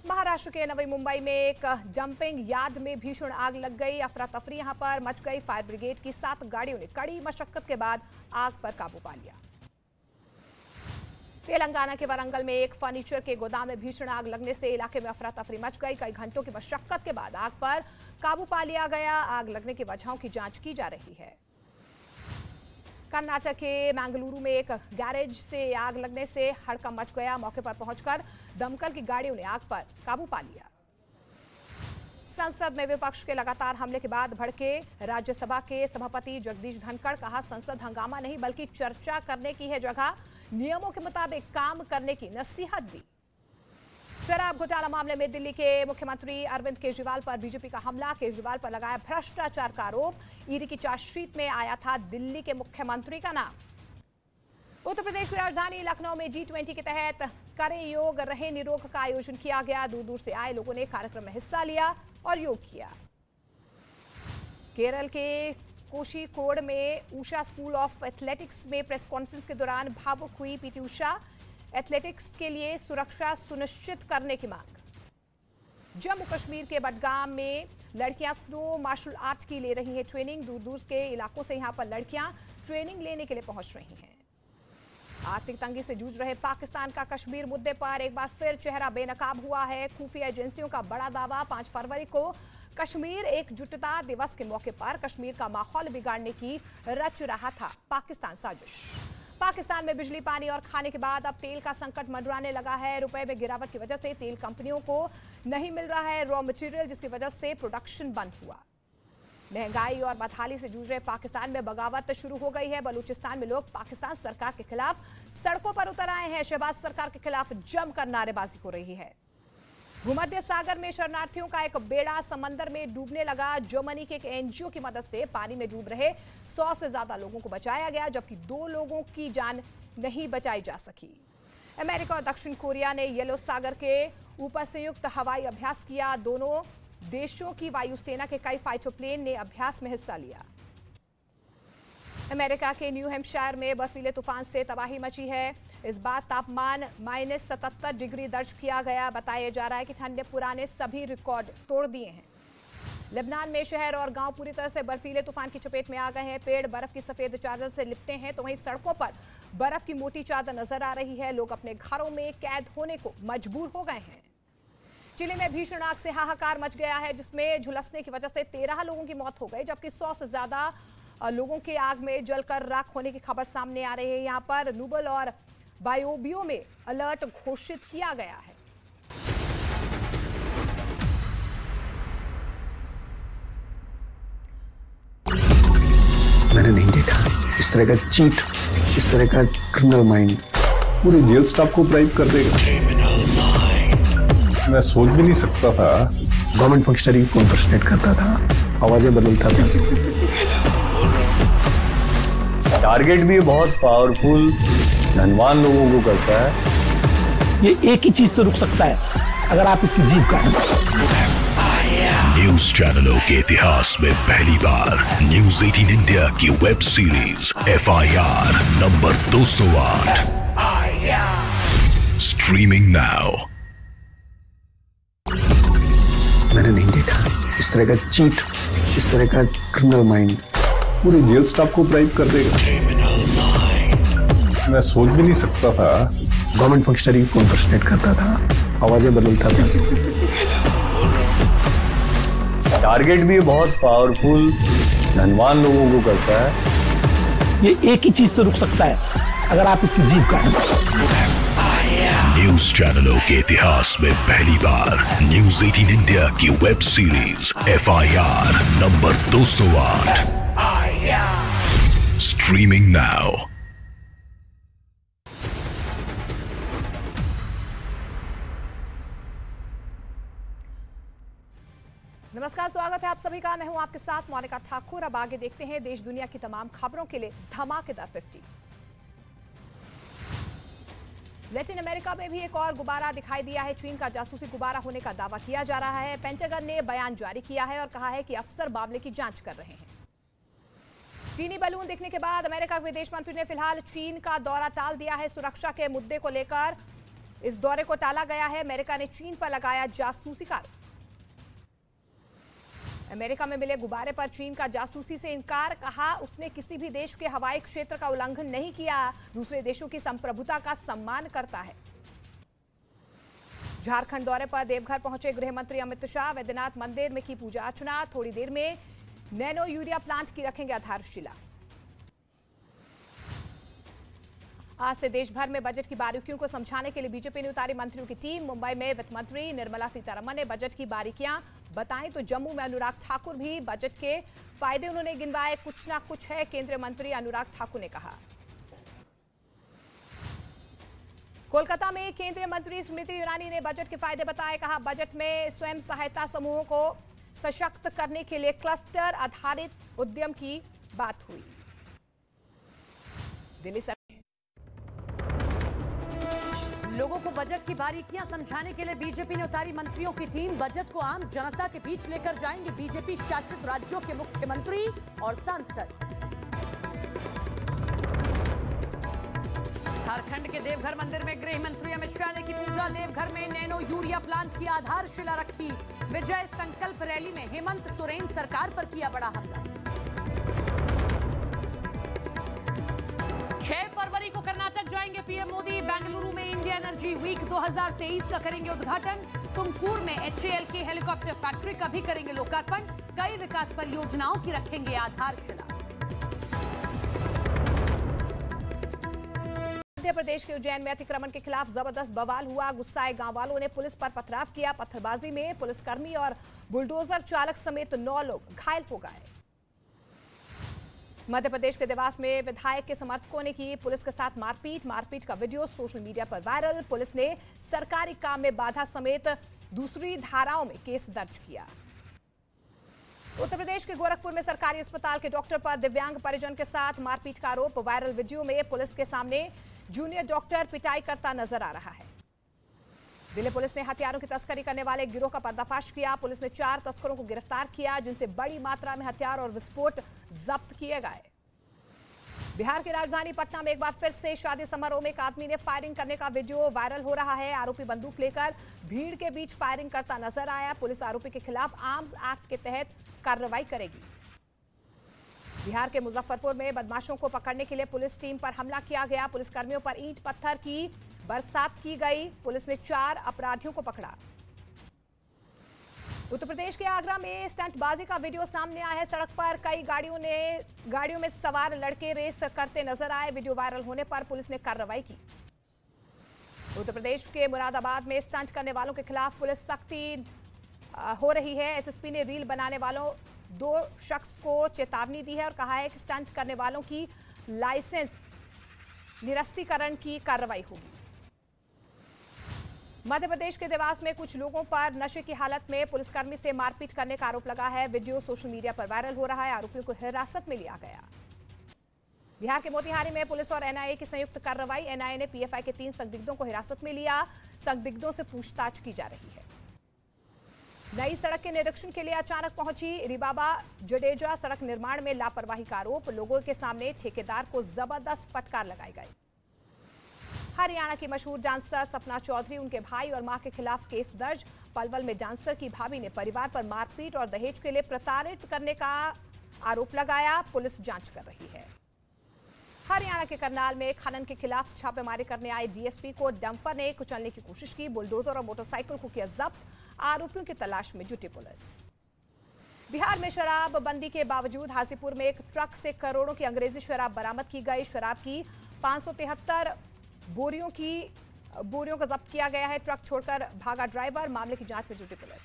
महाराष्ट्र के नवी मुंबई में एक जंपिंग यार्ड में भीषण आग लग गई। अफरा तफरी यहां पर मच गई। फायर ब्रिगेड की 7 गाड़ियों ने कड़ी मशक्कत के बाद आग पर काबू पा लिया। तेलंगाना के वारंगल में एक फर्नीचर के गोदाम में भीषण आग लगने से इलाके में अफरा तफरी मच गई। कई घंटों की मशक्कत के बाद आग पर काबू पा लिया गया। आग लगने की वजहों की जांच की जा रही है। कर्नाटक के मंगलुरु में एक गैरेज से आग लगने से हड़कंप मच गया। मौके पर पहुंचकर दमकल की गाड़ियों ने आग पर काबू पा लिया। संसद में विपक्ष के लगातार हमले के बाद भड़के राज्यसभा के सभापति जगदीश धनखड़। कहा संसद हंगामा नहीं बल्कि चर्चा करने की है जगह। नियमों के मुताबिक काम करने की नसीहत दी। शराब घोटाला मामले में दिल्ली के मुख्यमंत्री अरविंद केजरीवाल पर बीजेपी का हमला। केजरीवाल पर लगाया भ्रष्टाचार का आरोप। ईडी की चार्जशीट में आया था दिल्ली के मुख्यमंत्री का नाम। उत्तर प्रदेश की राजधानी लखनऊ में G20 के तहत करें योग रहे निरोग का आयोजन किया गया। दूर दूर से आए लोगों ने कार्यक्रम में हिस्सा लिया और योग किया। केरल के कोषिकोड में उषा स्कूल ऑफ एथलेटिक्स में प्रेस कॉन्फ्रेंस के दौरान भावुक हुई पीटी उषा। एथलेटिक्स के लिए सुरक्षा सुनिश्चित करने की मांग। जम्मू कश्मीर के बडगाम में लड़कियां स्नो मार्शल आर्ट की ले रही हैं ट्रेनिंग। दूर दूर के इलाकों से यहां पर लड़कियां ट्रेनिंग लेने के लिए पहुंच रही हैं। आर्थिक तंगी से जूझ रहे पाकिस्तान का कश्मीर मुद्दे पर एक बार फिर चेहरा बेनकाब हुआ है। खुफिया एजेंसियों का बड़ा दावा। 5 फरवरी को कश्मीर एकजुटता दिवस के मौके पर कश्मीर का माहौल बिगाड़ने की रच रहा था पाकिस्तान साजिश। पाकिस्तान में बिजली, पानी और खाने के बाद अब तेल का संकट मंडराने लगा है। रुपए में गिरावट की वजह से तेल कंपनियों को नहीं मिल रहा है रॉ मटेरियल, जिसकी वजह से प्रोडक्शन बंद हुआ। महंगाई और बदहाली से जूझ रहे पाकिस्तान में बगावत शुरू हो गई है। बलूचिस्तान में लोग पाकिस्तान सरकार के खिलाफ सड़कों पर उतर आए हैं। शहबाज सरकार के खिलाफ जमकर नारेबाजी हो रही है। भूमध्य सागर में शरणार्थियों का एक बेड़ा समंदर में डूबने लगा। जर्मनी के एक एनजीओ की मदद से पानी में डूब रहे 100 से ज्यादा लोगों को बचाया गया, जबकि 2 लोगों की जान नहीं बचाई जा सकी। अमेरिका और दक्षिण कोरिया ने येलो सागर के ऊपर संयुक्त हवाई अभ्यास किया। दोनों देशों की वायुसेना के कई फाइटर प्लेन ने अभ्यास में हिस्सा लिया। अमेरिका के न्यू हैम्पशायर में बर्फीले तूफान से तबाही मची है। इस बार तापमान -77 डिग्री दर्ज किया गया। बताया जा रहा है कि ठंड ने पुराने सभी रिकॉर्ड तोड़ दिए हैं। लेबनान में शहर और गांव पूरी तरह से बर्फीले तूफान की चपेट में आ गए हैं। पेड़ बर्फ की सफेद चादर से लिपटे हैं तो वहीं सड़कों पर बर्फ की मोटी चादर नजर आ रही है। लोग अपने घरों में कैद होने को मजबूर हो गए हैं। चिली में भीषण आग से हाहाकार मच गया है, जिसमें झुलसने की वजह से 13 लोगों की मौत हो गई, जबकि 100 से ज्यादा लोगों के आग में जलकर राख होने की खबर सामने आ रही है। यहाँ पर नूबल और बायोबियो में अलर्ट घोषित किया गया है। मैंने नहीं देखा इस तरह का चीट, इस तरह का क्रिमिनल माइंड पूरे जेल स्टाफ को ब्राइब कर देगा। मैं सोच भी नहीं सकता था। गवर्नमेंट फंक्शनरी को इम्पर्सनेट करता था, आवाजें बदलता था। टारगेट भी बहुत पावरफुल धनवान लोगों को करता है। ये एक ही चीज से रुक सकता है, अगर आप इसकी जीभ काट दो। न्यूज चैनलों के इतिहास में पहली बार न्यूज 18 इंडिया की web series FIR number 208 streaming now. मैंने नहीं देखा इस तरह का चीट, इस तरह का क्रिमिनल माइंड पूरे जेल स्टाफ को ब्राइब कर देगा। मैं सोच भी नहीं सकता था। गवर्नमेंट फंक्शनरी को इम्पर्सनेट करता था, आवाजें बदलता था। टारगेट भी बहुत पावरफुल धनवान लोगों को करता है। ये एक ही चीज से रुक सकता है, अगर आप इसकी जीभ काट दो। न्यूज चैनलों के इतिहास में पहली बार न्यूज 18 इंडिया की web series FIR number 208 streaming now. नमस्कार, स्वागत है आप सभी का। मैं हूं आपके साथ मोनिका ठाकुर। अब आगे देखते हैं देश दुनिया की तमाम खबरों के लिए धमाकेदार 50। लैटिन अमेरिका में भी एक और गुब्बारा दिखाई दिया है। चीन का जासूसी गुब्बारा होने का दावा किया जा रहा है। पेंटागन ने बयान जारी किया है और कहा है कि अफसर मामले की जांच कर रहे हैं। चीनी बलून दिखने के बाद अमेरिका के विदेश मंत्री ने फिलहाल चीन का दौरा टाल दिया है। सुरक्षा के मुद्दे को लेकर इस दौरे को टाला गया है। अमेरिका ने चीन पर लगाया जासूसी का आरोप। अमेरिका में मिले गुब्बारे पर चीन का जासूसी से इनकार, कहा उसने किसी भी देश के हवाई क्षेत्र का उल्लंघन नहीं किया, दूसरे देशों की संप्रभुता का सम्मान करता है। झारखंड दौरे पर देवघर पहुंचे गृह मंत्री अमित शाह। वैद्यनाथ मंदिर में की पूजा अर्चना। थोड़ी देर में नैनो यूरिया प्लांट की रखेंगे आधारशिला। आज से देश भर में बजट की बारीकियों को समझाने के लिए बीजेपी ने उतारी मंत्रियों की टीम। मुंबई में वित्त मंत्री निर्मला सीतारमण ने बजट की बारीकियां बताएं तो जम्मू में अनुराग ठाकुर भी बजट के फायदे उन्होंने गिनवाए। कुछ ना कुछ है, केंद्रीय मंत्री अनुराग ठाकुर ने कहा। कोलकाता में केंद्रीय मंत्री स्मृति ईरानी ने बजट के फायदे बताए। कहा बजट में स्वयं सहायता समूहों को सशक्त करने के लिए क्लस्टर आधारित उद्यम की बात हुई। दिल्ली लोगों को बजट की बारीकियां समझाने के लिए बीजेपी ने उतारी मंत्रियों की टीम। बजट को आम जनता के बीच लेकर जाएंगे बीजेपी शासित राज्यों के मुख्यमंत्री और सांसद। झारखंड के देवघर मंदिर में गृह मंत्री अमित शाह ने की पूजा। देवघर में नैनो यूरिया प्लांट की आधारशिला रखी। विजय संकल्प रैली में हेमंत सोरेन सरकार पर किया बड़ा हमला। 6 फरवरी को कर्नाटक जाएंगे पीएम मोदी। बेंगलुरु में इंडिया एनर्जी वीक 2023 का करेंगे उद्घाटन। तुमकुर में HAL की हेलीकॉप्टर फैक्ट्री का भी करेंगे लोकार्पण। कई विकास परियोजनाओं की रखेंगे आधारशिला। मध्य प्रदेश के उज्जैन में अतिक्रमण के खिलाफ जबरदस्त बवाल हुआ। गुस्साए गांव वालों ने पुलिस पर पथराव किया। पत्थरबाजी में पुलिसकर्मी और बुलडोजर चालक समेत 9 लोग घायल हो गए। मध्य प्रदेश के देवास में विधायक के समर्थकों ने की पुलिस के साथ मारपीट का वीडियो सोशल मीडिया पर वायरल। पुलिस ने सरकारी काम में बाधा समेत दूसरी धाराओं में केस दर्ज किया। उत्तर प्रदेश के गोरखपुर में सरकारी अस्पताल के डॉक्टर पर दिव्यांग परिजन के साथ मारपीट का आरोप। वायरल वीडियो में पुलिस के सामने जूनियर डॉक्टर पिटाई करता नजर आ रहा है। दिल्ली पुलिस ने हथियारों की तस्करी करने वाले गिरोह का पर्दाफाश किया। पुलिस ने 4 तस्करों को गिरफ्तार किया, जिनसे बड़ी मात्रा में हथियार और विस्फोट जब्त किए गए। बिहार की राजधानी पटना में एक बार फिर से शादी समारोह में एक आदमी ने फायरिंग करने का वीडियो वायरल हो रहा है। आरोपी बंदूक लेकर भीड़ के बीच फायरिंग करता नजर आया। पुलिस आरोपी के खिलाफ आर्म्स एक्ट के तहत कार्रवाई करेगी। बिहार के मुजफ्फरपुर में बदमाशों को पकड़ने के लिए पुलिस टीम पर हमला किया गया। पुलिसकर्मियों पर ईंट पत्थर की बरसात की गई। पुलिस ने 4 अपराधियों को पकड़ा। उत्तर प्रदेश के आगरा में स्टंटबाजी का वीडियो सामने आया है। सड़क पर कई गाड़ियों में सवार लड़के रेस करते नजर आए। वीडियो वायरल होने पर पुलिस ने कार्रवाई की। उत्तर प्रदेश के मुरादाबाद में स्टंट करने वालों के खिलाफ पुलिस सख्ती हो रही है। एसएसपी ने रील बनाने वालों 2 शख्स को चेतावनी दी है और कहा है कि स्टंट करने वालों की लाइसेंस निरस्तीकरण की कार्रवाई होगी। मध्य प्रदेश के देवास में कुछ लोगों पर नशे की हालत में पुलिसकर्मी से मारपीट करने का आरोप लगा है। वीडियो सोशल मीडिया पर वायरल हो रहा है। आरोपियों को हिरासत में लिया गया। बिहार के मोतिहारी में पुलिस और एनआईए की संयुक्त कार्रवाई। एनआईए ने पीएफआई के 3 संदिग्धों को हिरासत में लिया। संदिग्धों से पूछताछ की जा रही है। नई सड़क के निरीक्षण के लिए अचानक पहुंची रिबाबा जडेजा। सड़क निर्माण में लापरवाही का आरोप। लोगों के सामने ठेकेदार को जबरदस्त फटकार लगाई गई। हरियाणा की मशहूर डांसर सपना चौधरी, उनके भाई और मां के खिलाफ केस दर्ज। पलवल में डांसर की भाभी ने परिवार पर मारपीट और दहेज के लिए प्रताड़ित करने का आरोप लगाया। पुलिस जांच कर रही है। हरियाणा के करनाल में खनन के खिलाफ छापेमारी करने आए डीएसपी को डंपर ने कुचलने की कोशिश की। बुलडोजर और मोटरसाइकिल को किया जब्त। आरोपियों की तलाश में जुटी पुलिस। बिहार में शराब बंदी के बावजूद हाजीपुर में एक ट्रक से करोड़ों की अंग्रेजी शराब बरामद की गई। शराब की 573 बोरियों को जब्त किया गया है। ट्रक छोड़कर भागा ड्राइवर। मामले की जांच में जुटी पुलिस।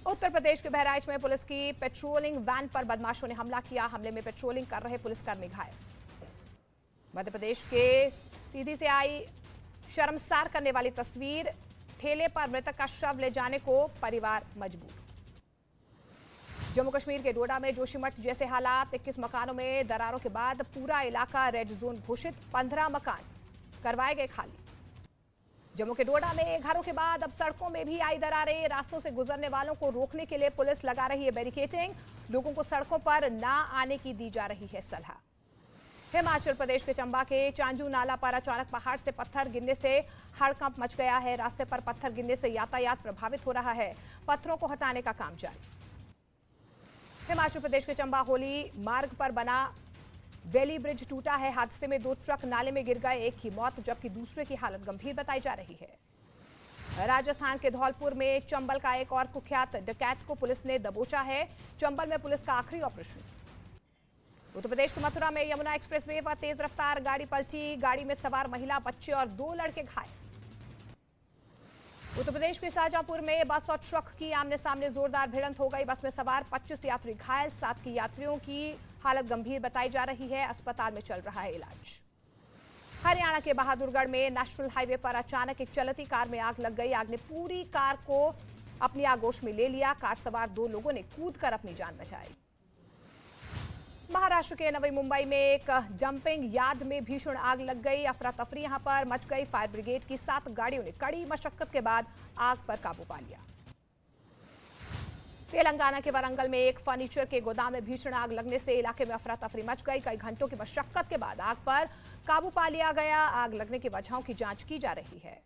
उत्तर प्रदेश के बहराइच में पुलिस की पेट्रोलिंग वैन पर बदमाशों ने हमला किया। हमले में पेट्रोलिंग कर रहे पुलिसकर्मी घायल। मध्य प्रदेश के सीधी से आई शर्मसार करने वाली तस्वीर। ठेले पर मृतक का शव ले जाने को परिवार मजबूर। जम्मू कश्मीर के डोडा में जोशीमठ जैसे हालात। 21 मकानों में दरारों के बाद पूरा इलाका रेड जोन घोषित। 15 मकान करवाए गए खाली। जम्मू के डोडा में घरों के बाद अब सड़कों में भी आई दरारें। रास्तों से गुजरने वालों को रोकने के लिए पुलिस लगा रही है बैरिकेडिंग। लोगों को सड़कों पर ना आने की दी जा रही है सलाह। हिमाचल प्रदेश के चंबा के चांजू नाला पर अचानक पहाड़ से पत्थर गिरने से हड़कंप मच गया है। रास्ते पर पत्थर गिरने से यातायात प्रभावित हो रहा है। पत्थरों को हटाने का काम जारी। हिमाचल प्रदेश के चंबा होली मार्ग पर बना वैली ब्रिज टूटा है। हादसे में 2 ट्रक नाले में गिर गए। एक की मौत जबकि दूसरे की हालत गंभीर बताई जा रही है। राजस्थान के धौलपुर में चंबल का एक और कुख्यात डकैत को पुलिस ने दबोचा है। चंबल में पुलिस का आखिरी ऑपरेशन। उत्तर प्रदेश के मथुरा में यमुना एक्सप्रेसवे पर तेज रफ्तार गाड़ी पलटी। गाड़ी में सवार महिला, बच्चे और 2 लड़के घायल। उत्तर प्रदेश के शाहजहांपुर में बस और ट्रक की आमने सामने जोरदार भिड़ंत हो गई। बस में सवार 25 यात्री घायल। 7 की यात्रियों की हालत गंभीर बताई जा रही है। अस्पताल में चल रहा है इलाज। हरियाणा के बहादुरगढ़ में नेशनल हाईवे पर अचानक एक चलती कार में आग लग गई। आग ने पूरी कार को अपनी आगोश में ले लिया। कार सवार 2 लोगों ने कूदकर अपनी जान बचाई। महाराष्ट्र के नवी मुंबई में एक डंपिंग यार्ड में भीषण आग लग गई। अफरा तफरी यहां पर मच गई। फायर ब्रिगेड की 7 गाड़ियों ने कड़ी मशक्कत के बाद आग पर काबू पा लिया। तेलंगाना के वारंगल में एक फर्नीचर के गोदाम में भीषण आग लगने से इलाके में अफरा तफरी मच गई। कई घंटों की मशक्कत के बाद आग पर काबू पा लिया गया। आग लगने की वजहों की जांच की जा रही है।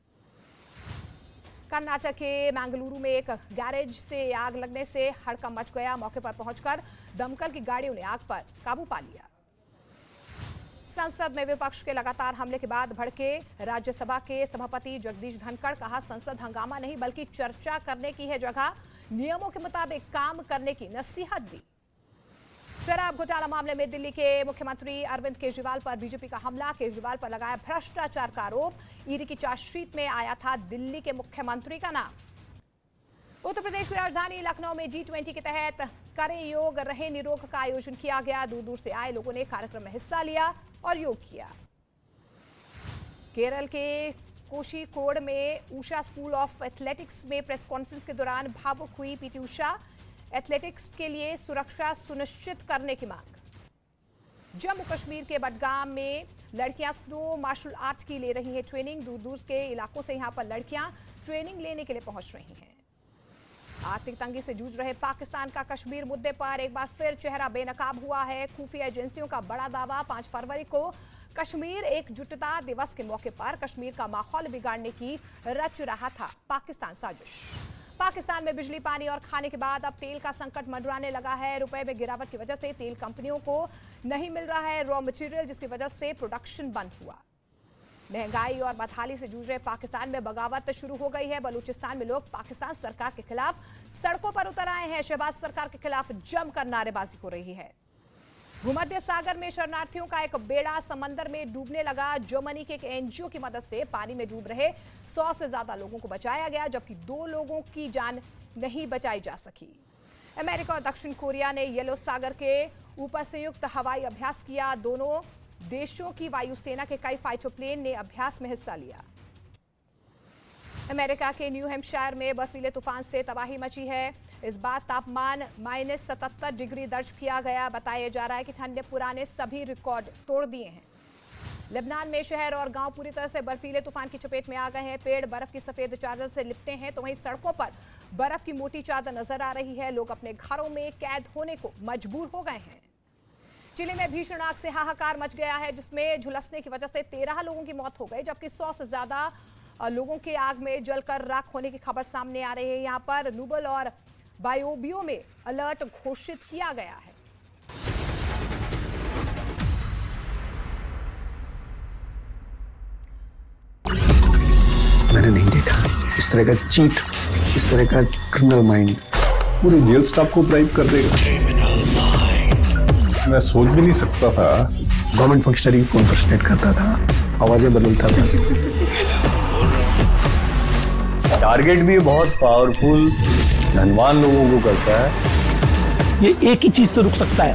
कर्नाटक के मंगलुरु में एक गैरेज से आग लगने से हड़कंप मच गया। मौके पर पहुंचकर दमकल की गाड़ियों ने आग पर काबू पा लिया। संसद में विपक्ष के लगातार हमले के बाद भड़के राज्यसभा के सभापति जगदीश धनखड़। कहा, संसद हंगामा नहीं बल्कि चर्चा करने की है जगह। नियमों के मुताबिक काम करने की नसीहत दी। शराब घोटाला मामले में दिल्ली के मुख्यमंत्री अरविंद केजरीवाल पर बीजेपी का हमला। केजरीवाल पर लगाया भ्रष्टाचार का आरोप। ईडी की चार्जशीट में आया था दिल्ली के मुख्यमंत्री का नाम। उत्तर प्रदेश की राजधानी लखनऊ में G20 के तहत करें योग रहे निरोग का आयोजन किया गया। दूर दूर से आए लोगों ने कार्यक्रम में हिस्सा लिया और योग किया। केरल के कोषिकोड में उषा स्कूल ऑफ एथलेटिक्स में प्रेस कॉन्फ्रेंस के दौरान भावुक हुई पीटी उषा। एथलेटिक्स के लिए सुरक्षा सुनिश्चित करने की मांग। जम्मू कश्मीर के बडगाम में लड़कियां स्नो मार्शल आर्ट की ले रही हैं ट्रेनिंग। दूर दूर के इलाकों से यहां पर लड़कियां ट्रेनिंग लेने के लिए पहुंच रही हैं। आर्थिक तंगी से जूझ रहे पाकिस्तान का कश्मीर मुद्दे पर एक बार फिर चेहरा बेनकाब हुआ है। खुफिया एजेंसियों का बड़ा दावा, 5 फरवरी को कश्मीर एकजुटता दिवस के मौके पर कश्मीर का माहौल बिगाड़ने की रच रहा था पाकिस्तान साजिश। पाकिस्तान में बिजली, पानी और खाने के बाद अब तेल का संकट मंडराने लगा है। रुपए में गिरावट की वजह से तेल कंपनियों को नहीं मिल रहा है रॉ मटेरियल, जिसकी वजह से प्रोडक्शन बंद हुआ। महंगाई और बदहाली से जूझ रहे पाकिस्तान में बगावत शुरू हो गई है। बलूचिस्तान में लोग पाकिस्तान सरकार के खिलाफ सड़कों पर उतर आए हैं। शहबाज सरकार के खिलाफ जमकर नारेबाजी हो रही है। भूमध्य सागर में शरणार्थियों का एक बेड़ा समंदर में डूबने लगा। जर्मनी के एक एनजीओ की मदद से पानी में डूब रहे 100 से ज्यादा लोगों को बचाया गया, जबकि 2 लोगों की जान नहीं बचाई जा सकी। अमेरिका और दक्षिण कोरिया ने येलो सागर के ऊपर संयुक्त हवाई अभ्यास किया। दोनों देशों की वायुसेना के कई फाइटर प्लेन ने अभ्यास में हिस्सा लिया। अमेरिका के न्यू हैम्पशायर में बर्फीले तूफान से तबाही मची है। इस बार तापमान -77 डिग्री दर्ज किया गया। बताया जा रहा है कि ठंड ने पुराने सभी रिकॉर्ड तोड़ दिए हैं। लेबनान में शहर और गांव पूरी तरह से बर्फीले तूफान की चपेट में आ गए हैं। पेड़ बर्फ की सफेद चादर से लिपटे हैं, तो वहीं सड़कों पर बर्फ की मोटी चादर नजर आ रही है। लोग अपने घरों में कैद होने को मजबूर हो गए हैं। चिली में भीषण आग से हाहाकार मच गया है, जिसमें झुलसने की वजह से 13 लोगों की मौत हो गई, जबकि 100 से ज्यादा लोगों के आग में जलकर राख होने की खबर सामने आ रही है। यहां पर नूबल और बायोबियो में अलर्ट घोषित किया गया है। मैंने नहीं देखा इस तरह का चीट, इस तरह का क्रिमिनल माइंड पूरे जेल स्टाफ को ब्राइब कर देगा। मैं सोच भी नहीं सकता था। गवर्नमेंट फंक्शनरी को इम्पर्सनेट करता था, आवाजें बदलता था। टारगेट भी बहुत पावरफुल, धनवान लोगों को करता है। ये एक ही चीज से रुक सकता है,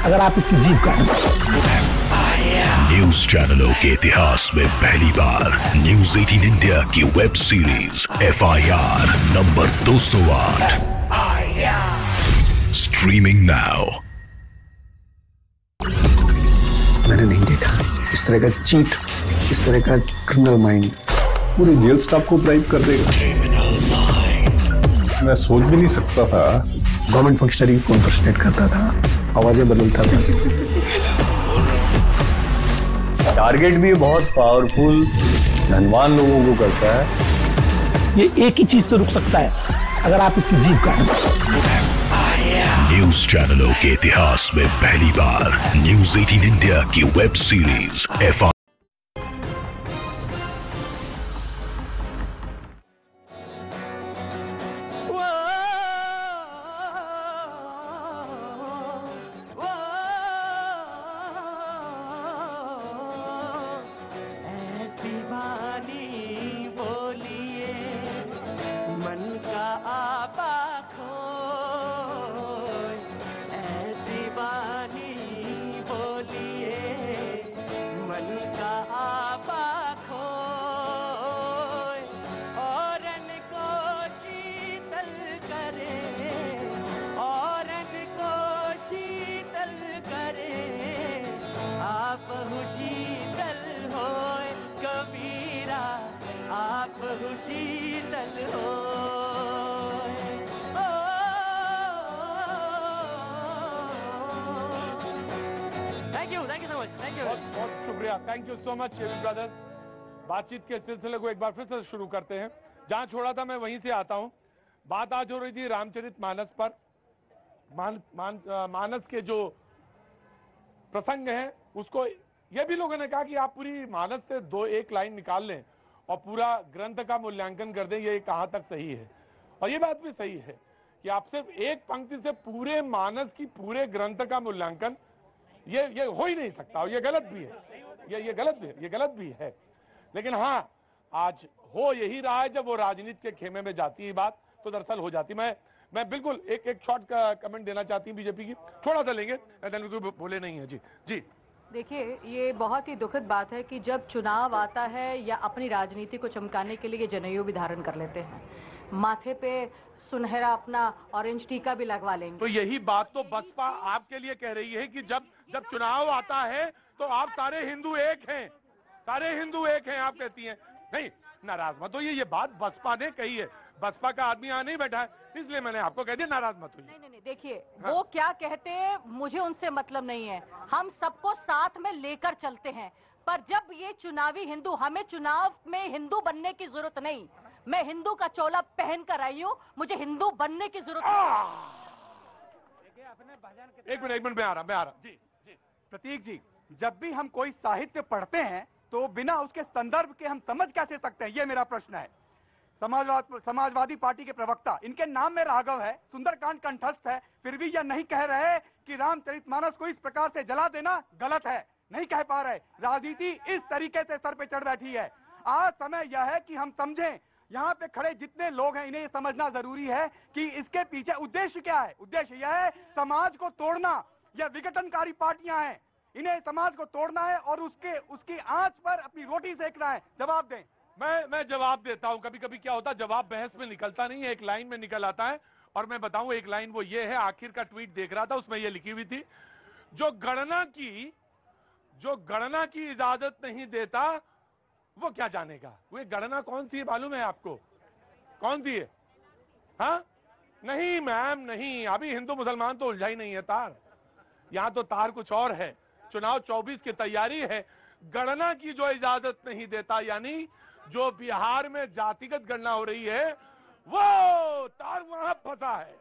अगर आप इसकी जीभ काट दो। न्यूज चैनलों के इतिहास में पहली बार न्यूज 18 इंडिया की web series FIR number 208 streaming now. मैंने नहीं देखा इस तरह का चीट, इस तरह का क्रिमिनल माइंड पूरे जेल स्टाफ को ब्राइब कर देगा। मैं सोच भी नहीं सकता था। गवर्नमेंट फंक्शनरी को इम्पर्सनेट करता था, आवाजें बदलता था। टारगेट भी बहुत पावरफुल, धनवान लोगों को करता है। ये एक ही चीज से रुक सकता है, अगर आप इसकी जीभ काट दो। न्यूज चैनलों के इतिहास में पहली बार न्यूज 18 इंडिया की वेब सीरीज FIR। बहुत शुक्रिया, थैंक यू सो मच शेविन ब्रदर्स। बातचीत के सिलसिले को एक बार फिर से शुरू करते हैं। जहां छोड़ा था मैं वहीं से आता हूं। बात आज हो रही थी रामचरितमानस पर। मानस के जो प्रसंग हैं उसको ये भी लोगों ने कहा कि आप पूरी मानस से 1 लाइन निकाल लें और पूरा ग्रंथ का मूल्यांकन कर दें, ये कहां तक सही है। और ये बात भी सही है कि आप सिर्फ एक पंक्ति से पूरे मानस की पूरे ग्रंथ का मूल्यांकन ये हो ही नहीं सकता, और ये गलत भी है। ये गलत भी है। लेकिन हाँ, आज हो यही रहा है। जब वो राजनीति के खेमे में जाती है बात, तो दरअसल हो जाती। मैं बिल्कुल एक शॉर्ट का कमेंट देना चाहती हूँ बीजेपी की, थोड़ा सा लेंगे, कोई बोले नहीं है। जी देखिए, ये बहुत ही दुखद बात है कि जब चुनाव आता है या अपनी राजनीति को चमकाने के लिए जनेऊ भी धारण कर लेते हैं, माथे पे सुनहरा अपना ऑरेंज टीका भी लगवा लेंगे। तो यही बात तो बसपा आपके लिए कह रही है कि जब चुनाव आता है तो आप सारे हिंदू एक हैं, आप कहती हैं। नहीं, नाराज मत होइए, ये बात बसपा ने कही है। बसपा का आदमी यहाँ नहीं बैठा है, इसलिए मैंने आपको कह दिया नाराज मत होइए। नहीं, देखिए वो क्या कहते हैं मुझे उनसे मतलब नहीं है, हम सबको साथ में लेकर चलते हैं। पर जब ये चुनावी हिंदू, हमें चुनाव में हिंदू बनने की जरूरत नहीं, मैं हिंदू का चोला पहन कर आई हूँ, मुझे हिंदू बनने की जरूरत नहीं। एक मिनट में आ रहा जी। प्रतीक जी, जब भी हम कोई साहित्य पढ़ते हैं तो बिना उसके संदर्भ के हम समझ कैसे सकते हैं, ये मेरा प्रश्न है। समाजवादी पार्टी के प्रवक्ता, इनके नाम में राघव है, सुंदरकांड कंठस्थ है, फिर भी यह नहीं कह रहे कि रामचरितमानस को इस प्रकार से जला देना गलत है, नहीं कह पा रहे। राजनीति इस तरीके से सर पे चढ़ बैठी है। आज समय यह है कि हम समझें, यहाँ पे खड़े जितने लोग हैं इन्हें यह समझना जरूरी है कि इसके पीछे उद्देश्य क्या है। उद्देश्य यह है समाज को तोड़ना, यह विघटनकारी पार्टियां हैं, इन्हें समाज को तोड़ना है और उसकी आंच पर अपनी रोटी सेकना है। जवाब दें। मैं जवाब देता हूं। कभी कभी क्या होता है, जवाब बहस में निकलता नहीं है, एक लाइन में निकल आता है। और मैं बताऊं एक लाइन वो ये है, आखिर का ट्वीट देख रहा था, उसमें ये लिखी हुई थी, जो गणना की इजाजत नहीं देता वो क्या जानेगा। वो गणना कौन सी है मालूम है आपको? कौन सी है? हाँ नहीं मैम नहीं, अभी हिंदू मुसलमान तो उलझा ही नहीं है तार, यहां तो तार कुछ और है। चुनाव 24 की तैयारी है, गणना की जो इजाजत नहीं देता, यानी जो बिहार में जातिगत गणना हो रही है वो तार वहां फंसा है,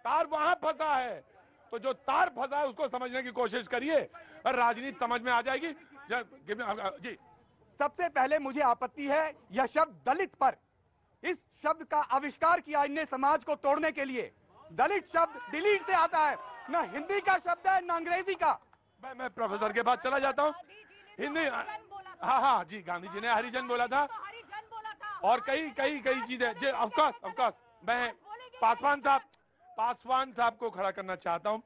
तार वहां फंसा है। तो जो तार फंसा है उसको समझने की कोशिश करिए और राजनीति समझ में आ जाएगी। जी, सबसे पहले मुझे आपत्ति है यह शब्द दलित पर, इस शब्द का आविष्कार किया इनने समाज को तोड़ने के लिए। दलित शब्द डिलीट से आता है, ना हिंदी का शब्द है ना अंग्रेजी का। मैं प्रोफेसर के पास चला जाता हूँ। हिंदी, हाँ जी, गांधी जी ने हरिजन बोला था और कई चीजें। जी ऑफकोर्स मैं पासवान साहब को खड़ा करना चाहता हूँ।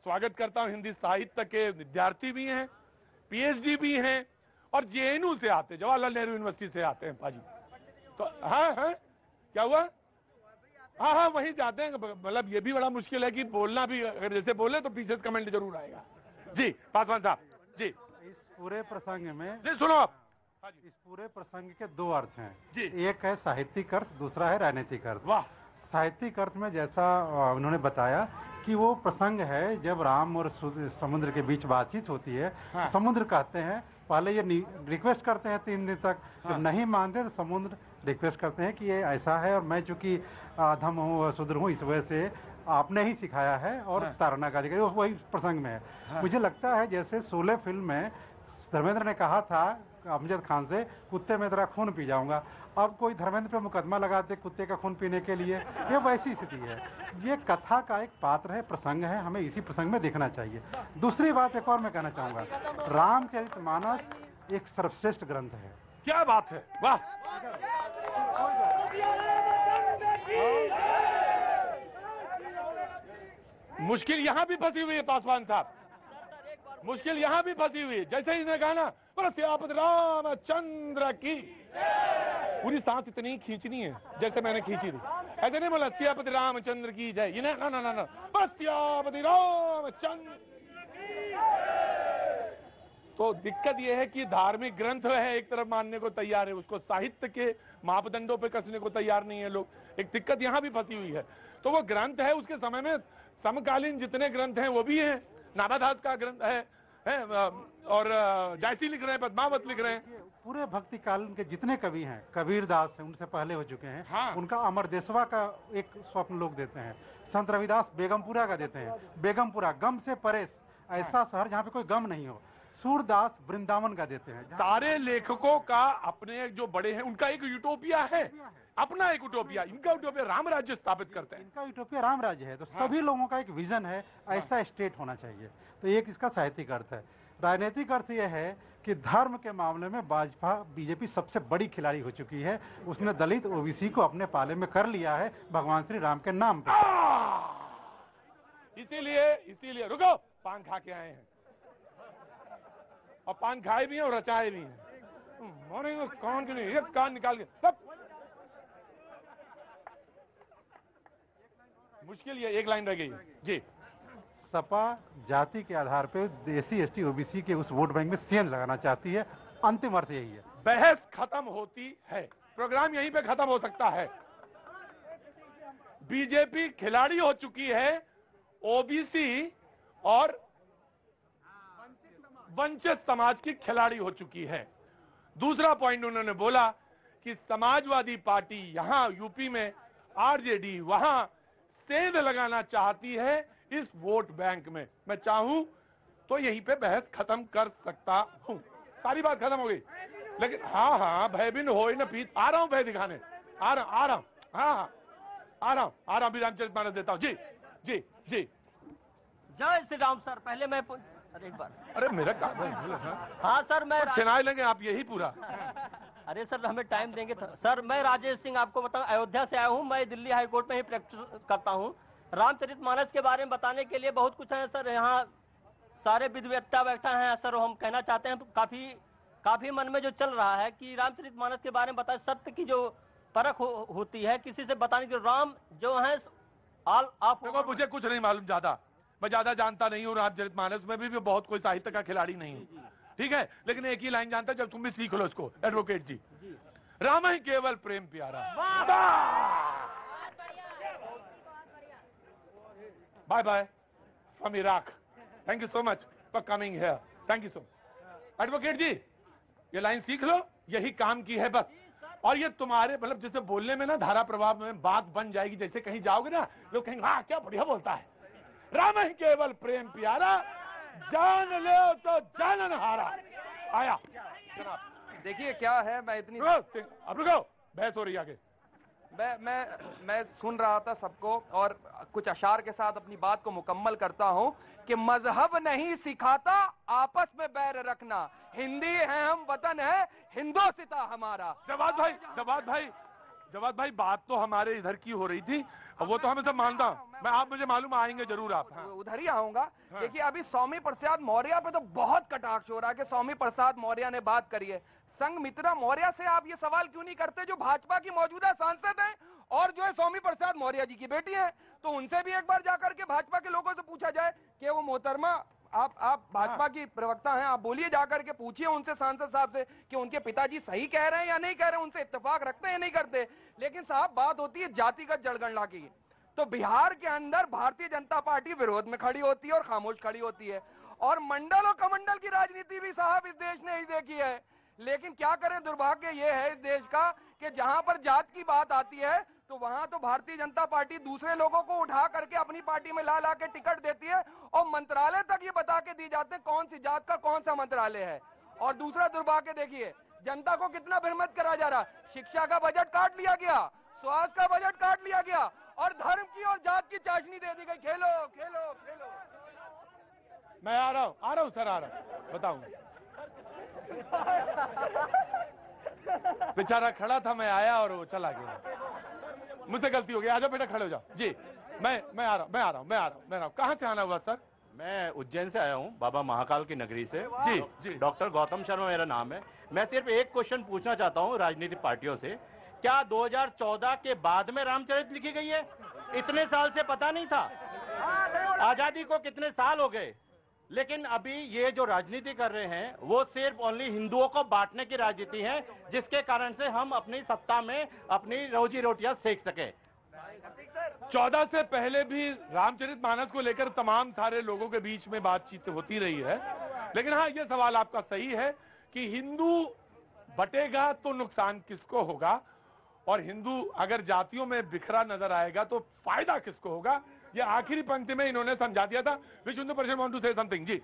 स्वागत करता हूँ, हिंदी साहित्य के विद्यार्थी भी हैं, पीएचडी भी हैं और जेएनयू से आते, जवाहरलाल नेहरू यूनिवर्सिटी से आते हैं पाजी। तो हाँ क्या हुआ? हाँ वहीं जाते हैं। मतलब ये भी बड़ा मुश्किल है कि बोलना भी, अगर जैसे बोले तो पीछे कमेंट जरूर आएगा। जी पासवान साहब जी। इस पूरे प्रसंग में जी सुनो आप, इस पूरे प्रसंग के दो अर्थ हैं जी। एक है साहित्यिक अर्थ, दूसरा है राजनीतिक अर्थ। वाह। साहित्यिक अर्थ में जैसा उन्होंने बताया कि वो प्रसंग है जब राम और समुद्र के बीच बातचीत होती है। हाँ। समुद्र कहते हैं, पहले ये रिक्वेस्ट करते हैं 3 दिन तक। हाँ। जब नहीं मानते तो समुद्र रिक्वेस्ट करते हैं कि ये ऐसा है और मैं चूंकि अधम हूँ, शूद्र हूँ, इस वजह से आपने ही सिखाया है और हाँ। तैरना का अधिकारी, वही प्रसंग में है। हाँ। मुझे लगता है जैसे शोले फिल्म में धर्मेंद्र ने कहा था अमजद खान से, कुत्ते में तेरा खून पी जाऊंगा। अब कोई धर्मेंद्र पे मुकदमा लगाते कुत्ते का खून पीने के लिए, ये वैसी स्थिति है। ये कथा का एक पात्र है, प्रसंग है, हमें इसी प्रसंग में देखना चाहिए। दूसरी बात एक और मैं कहना चाहूंगा, रामचरितमानस एक सर्वश्रेष्ठ ग्रंथ है। क्या बात है, वाह। मुश्किल यहां भी फंसी हुई है पासवान साहब, मुश्किल यहां भी फंसी हुई है। जैसे ही इन्हें कहा ना सियापत रामचंद्र की, पूरी सांस इतनी खींचनी है जैसे मैंने खींची थी, ऐसे नहीं बोला सियापति रामचंद्र की जय, ये ना बस सियापति रामचंद्र। तो दिक्कत यह है कि धार्मिक ग्रंथ है, एक तरफ मानने को तैयार है, उसको साहित्य के मापदंडों पे कसने को तैयार नहीं है लोग। एक दिक्कत यहां भी फंसी हुई है। तो वो ग्रंथ है, उसके समय में समकालीन जितने ग्रंथ हैं वो भी हैं। नाभादास का ग्रंथ है और जायसी लिख रहे हैं, पद्मावत लिख रहे हैं। पूरे भक्ति काल के जितने कवि हैं, कबीर दास हैं, उनसे पहले हो चुके हैं। हाँ। उनका अमर देशवा का एक स्वप्न लोग देते हैं। संत रविदास बेगमपुरा का देते हैं, बेगमपुरा गम से परेश, ऐसा शहर जहाँ पे कोई गम नहीं हो। सूरदास वृंदावन का देते हैं। सारे लेखकों का अपने जो बड़े हैं उनका एक यूटोपिया है, अपना एक यूटोपिया। इनका यूटोपिया राम राज्य स्थापित करते हैं, इनका यूटोपिया राम राज्य है। तो सभी लोगों का एक विजन है, ऐसा स्टेट होना चाहिए। तो एक इसका साहित्यिक अर्थ है। राजनीतिक अर्थ यह है कि धर्म के मामले में भाजपा बीजेपी सबसे बड़ी खिलाड़ी हो चुकी है। उसने दलित ओबीसी को अपने पाले में कर लिया है भगवान श्री राम के नाम पे। इसीलिए रुको, पान खा के आए हैं और पान खाए भी हैं और रचाए भी हैं। कान के नहीं, एक कान निकाल के मुश्किल ये एक लाइन रह गई जी। सपा जाति के आधार पे एससी एसटी ओबीसी के उस वोट बैंक में सेंध लगाना चाहती है। अंतिम अर्थ यही है। बहस खत्म होती है, प्रोग्राम यहीं पे खत्म हो सकता है। बीजेपी खिलाड़ी हो चुकी है ओबीसी और वंचित समाज की खिलाड़ी हो चुकी है। दूसरा पॉइंट उन्होंने बोला कि समाजवादी पार्टी यहां यूपी में आरजेडी वहां सेंध लगाना चाहती है इस वोट बैंक में। मैं चाहूं तो यहीं पे बहस खत्म कर सकता हूं। सारी बात खत्म हो गई, लेकिन हाँ भय बिन हो न पीत। आ रहा हूं भय दिखाने, आ रहा हूं। हाँ आ रहा हूं अभी रामचरितमानस देता हूं। जी जी जी। जय श्री राम सर। पहले मैं एक बार, अरे मेरा कागज। हाँ सर मैं सुनाई लेंगे आप यही पूरा। अरे सर हमें टाइम देंगे सर। मैं राजेश सिंह आपको बताऊं, अयोध्या से आया हूं। मैं दिल्ली हाई कोर्ट में ही प्रैक्टिस करता हूं। रामचरितमानस के बारे में बताने के लिए बहुत कुछ है सर। यहाँ सारे विद्वता बैठा है सर। हम कहना चाहते हैं काफी मन में जो चल रहा है कि रामचरितमानस के बारे में बताए। सत्य की जो परख होती है किसी से बताने की। राम जो है आप देखो मुझे कुछ नहीं मालूम ज्यादा, मैं ज्यादा जानता नहीं हूँ। रामचरितमानस में भी बहुत कोई साहित्य का खिलाड़ी नहीं हूँ, ठीक है। लेकिन एक ही लाइन जानता है, जब तुम भी सीख लो इसको एडवोकेट जी। राम ही केवल प्रेम प्यारा। Bye bye from Iraq. Thank you so much for coming here. Thank you so much advocate ji. ये लाइन सीख लो, यही काम की है बस। और ये तुम्हारे मतलब जैसे बोलने में ना धारा प्रभाव में बात बन जाएगी। जैसे कहीं जाओगे ना लोग कहेंगे हाँ क्या बढ़िया बोलता है। राम ही केवल प्रेम प्यारा, जान ले तो जानन हारा। आया देखिए क्या है, मैं इतनी अब रुको, बहस हो रही है आगे। मैं सुन रहा था सबको और कुछ अशार के साथ अपनी बात को मुकम्मल करता हूं कि मजहब नहीं सिखाता आपस में बैर रखना। हिंदी है हम, वतन है हिंदोसिता हमारा। जवाद भाई बात तो हमारे इधर की हो रही थी, वो तो हमें सब मानता हूं मैं। आप मुझे मालूम आएंगे जरूर आप। हाँ। उधर ही आऊंगा। हाँ। देखिए अभी स्वामी प्रसाद मौर्य पे तो बहुत कटाक्ष हो रहा है कि स्वामी प्रसाद मौर्य ने बात करी है। संघमित्रा मौर्य से आप ये सवाल क्यों नहीं करते जो भाजपा की मौजूदा सांसद हैं और जो है स्वामी प्रसाद मौर्य जी की बेटी है। तो उनसे भी एक बार जाकर के भाजपा के लोगों से पूछा जाए कि वो मोहतरमा आप भाजपा की प्रवक्ता हैं, आप बोलिए जाकर के पूछिए उनसे सांसद साहब से कि उनके पिताजी सही कह रहे हैं या नहीं कह रहे हैं, उनसे इत्तेफाक रखते हैं या नहीं करते। लेकिन साहब बात होती है जातिगत जनगणना की। तो बिहार के अंदर भारतीय जनता पार्टी विरोध में खड़ी होती है और खामोश खड़ी होती है। और मंडल और कमंडल की राजनीति भी साहब इस देश ने ही देखी है। लेकिन क्या करें, दुर्भाग्य ये है इस देश का कि जहां पर जात की बात आती है तो वहां तो भारतीय जनता पार्टी दूसरे लोगों को उठा करके अपनी पार्टी में ला के टिकट देती है और मंत्रालय तक ये बता के दी जाते हैं कौन सी जात का कौन सा मंत्रालय है। और दूसरा दुर्भाग्य देखिए, जनता को कितना भ्रमित करा जा रहा। शिक्षा का बजट काट लिया गया, स्वास्थ्य का बजट काट लिया गया और धर्म की और जात की चाशनी दे दी गई। खेलो खेलो खेलो। मैं आ रहा हूं सर, आ रहा हूं, बताऊंगा। बेचारा खड़ा था, मैं आया और वो चला गया। मुझसे गलती हो गई। आ जाओ बेटा, खड़े हो जाओ। जी मैं आ रहा हूँ। कहाँ से आना हुआ सर? मैं उज्जैन से आया हूँ, बाबा महाकाल की नगरी से। जी डॉक्टर गौतम शर्मा मेरा नाम है। मैं सिर्फ एक क्वेश्चन पूछना चाहता हूँ राजनीतिक पार्टियों से, क्या 2014 के बाद में रामचरित लिखी गई है? इतने साल से पता नहीं था। आजादी को कितने साल हो गए, लेकिन अभी ये जो राजनीति कर रहे हैं वो सिर्फ ओनली हिंदुओं को बांटने की राजनीति है, जिसके कारण से हम अपनी सत्ता में अपनी रोजी रोटियां सेक सके। 14 से पहले भी रामचरितमानस को लेकर तमाम सारे लोगों के बीच में बातचीत होती रही है। लेकिन हाँ, ये सवाल आपका सही है कि हिंदू बटेगा तो नुकसान किसको होगा, और हिंदू अगर जातियों में बिखरा नजर आएगा तो फायदा किसको होगा। ये आखिरी पंक्ति में इन्होंने समझा दिया था। विश्व हिंदू परिषद वांट टू से समथिंग। जी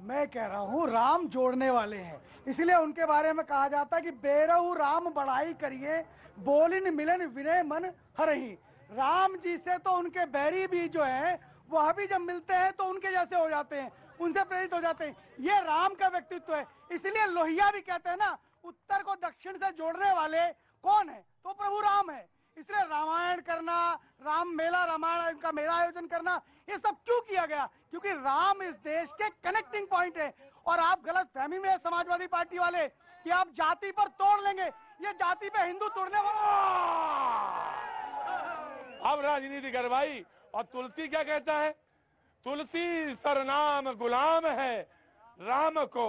मैं कह रहा हूँ राम जोड़ने वाले हैं, इसलिए उनके बारे में कहा जाता है कि बेरहु राम बड़ाई करिए, बोलिन मिलन विनय मन हरहि। राम जी से तो उनके बैरी भी जो है वह भी जब मिलते हैं तो उनके जैसे हो जाते हैं, उनसे प्रेरित हो जाते हैं। ये राम का व्यक्तित्व है। इसलिए लोहिया भी कहते हैं ना, उत्तर को दक्षिण से जोड़ने वाले कौन है? तो प्रभु राम है। इसलिए रामायण करना, राम मेला, रामायण का मेला आयोजन करना, ये सब क्यों किया गया? क्योंकि राम इस देश के कनेक्टिंग पॉइंट है। और आप गलत फहमी में समाजवादी पार्टी वाले कि आप जाति पर तोड़ लेंगे, ये जाति पे हिंदू तोड़ने वाला। अब राजनीति करवाई। और तुलसी क्या कहता है? तुलसी सरनाम गुलाम है, राम को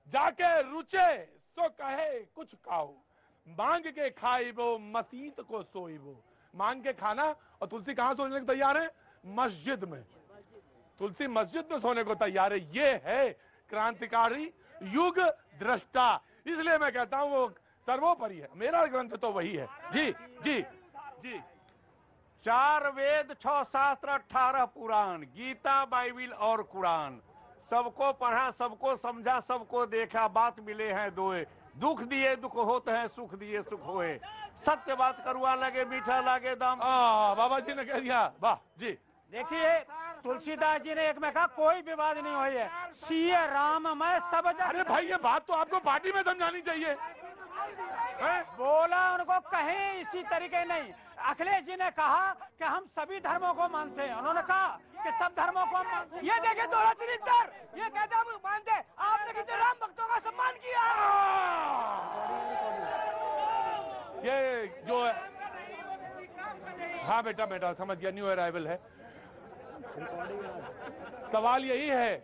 जाके रुचे सो कहे कुछ खाओ, मांग के खाइबो मसीत को सोइबो। मांग के खाना, और तुलसी कहां सोने को तैयार है? मस्जिद में। तुलसी मस्जिद में सोने को तैयार है। ये है क्रांतिकारी युग दृष्टा। इसलिए मैं कहता हूं वो सर्वोपरि है। मेरा ग्रंथ तो वही है। जी जी जी। 4 वेद 6 शास्त्र 18 पुराण, गीता बाइबिल और कुरान, सबको पढ़ा, सबको समझा, सबको देखा, बात मिले हैं दोए, दुख दिए दुख होते हैं, सुख दिए सुख होए, सत्य बात करुआ लगे मीठा लागे दाम। बाबा जी ने कह दिया, वाह जी। देखिए तुलसीदास जी ने एक में कहा कोई विवाद नहीं हुई है, सीए राम मैं सब। अरे भाई ये बात तो आपको पार्टी में समझानी चाहिए। बोला उनको कहीं इसी तरीके नहीं। अखिलेश जी ने कहा कि हम सभी धर्मों को मानते हैं, उन्होंने कहा कि सब धर्मों को हम मानते हैं। ये देखे दोहरा चरित्र, ये कहते हम मानते हैं। आपने कितने राम भक्तों का सम्मान किया। ये जो है, हाँ बेटा बेटा समझ गया, न्यू अराइवल है। सवाल यही है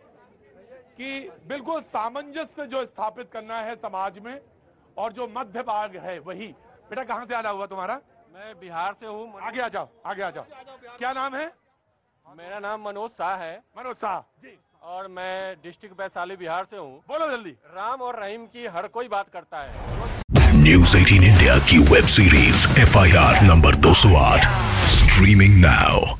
कि बिल्कुल सामंजस्य जो स्थापित करना है समाज में, और जो मध्य भाग है वही। बेटा कहां से आना हुआ तुम्हारा? मैं बिहार से हूँ। आगे आ जाओ, आगे आ जाओ। क्या नाम है? मेरा नाम मनोज शाह है। मनोज शाह जी। और मैं डिस्ट्रिक्ट वैशाली बिहार से हूँ। बोलो जल्दी। राम और रहीम की हर कोई बात करता है। न्यूज 18 इंडिया की web series FIR number 208 streaming now.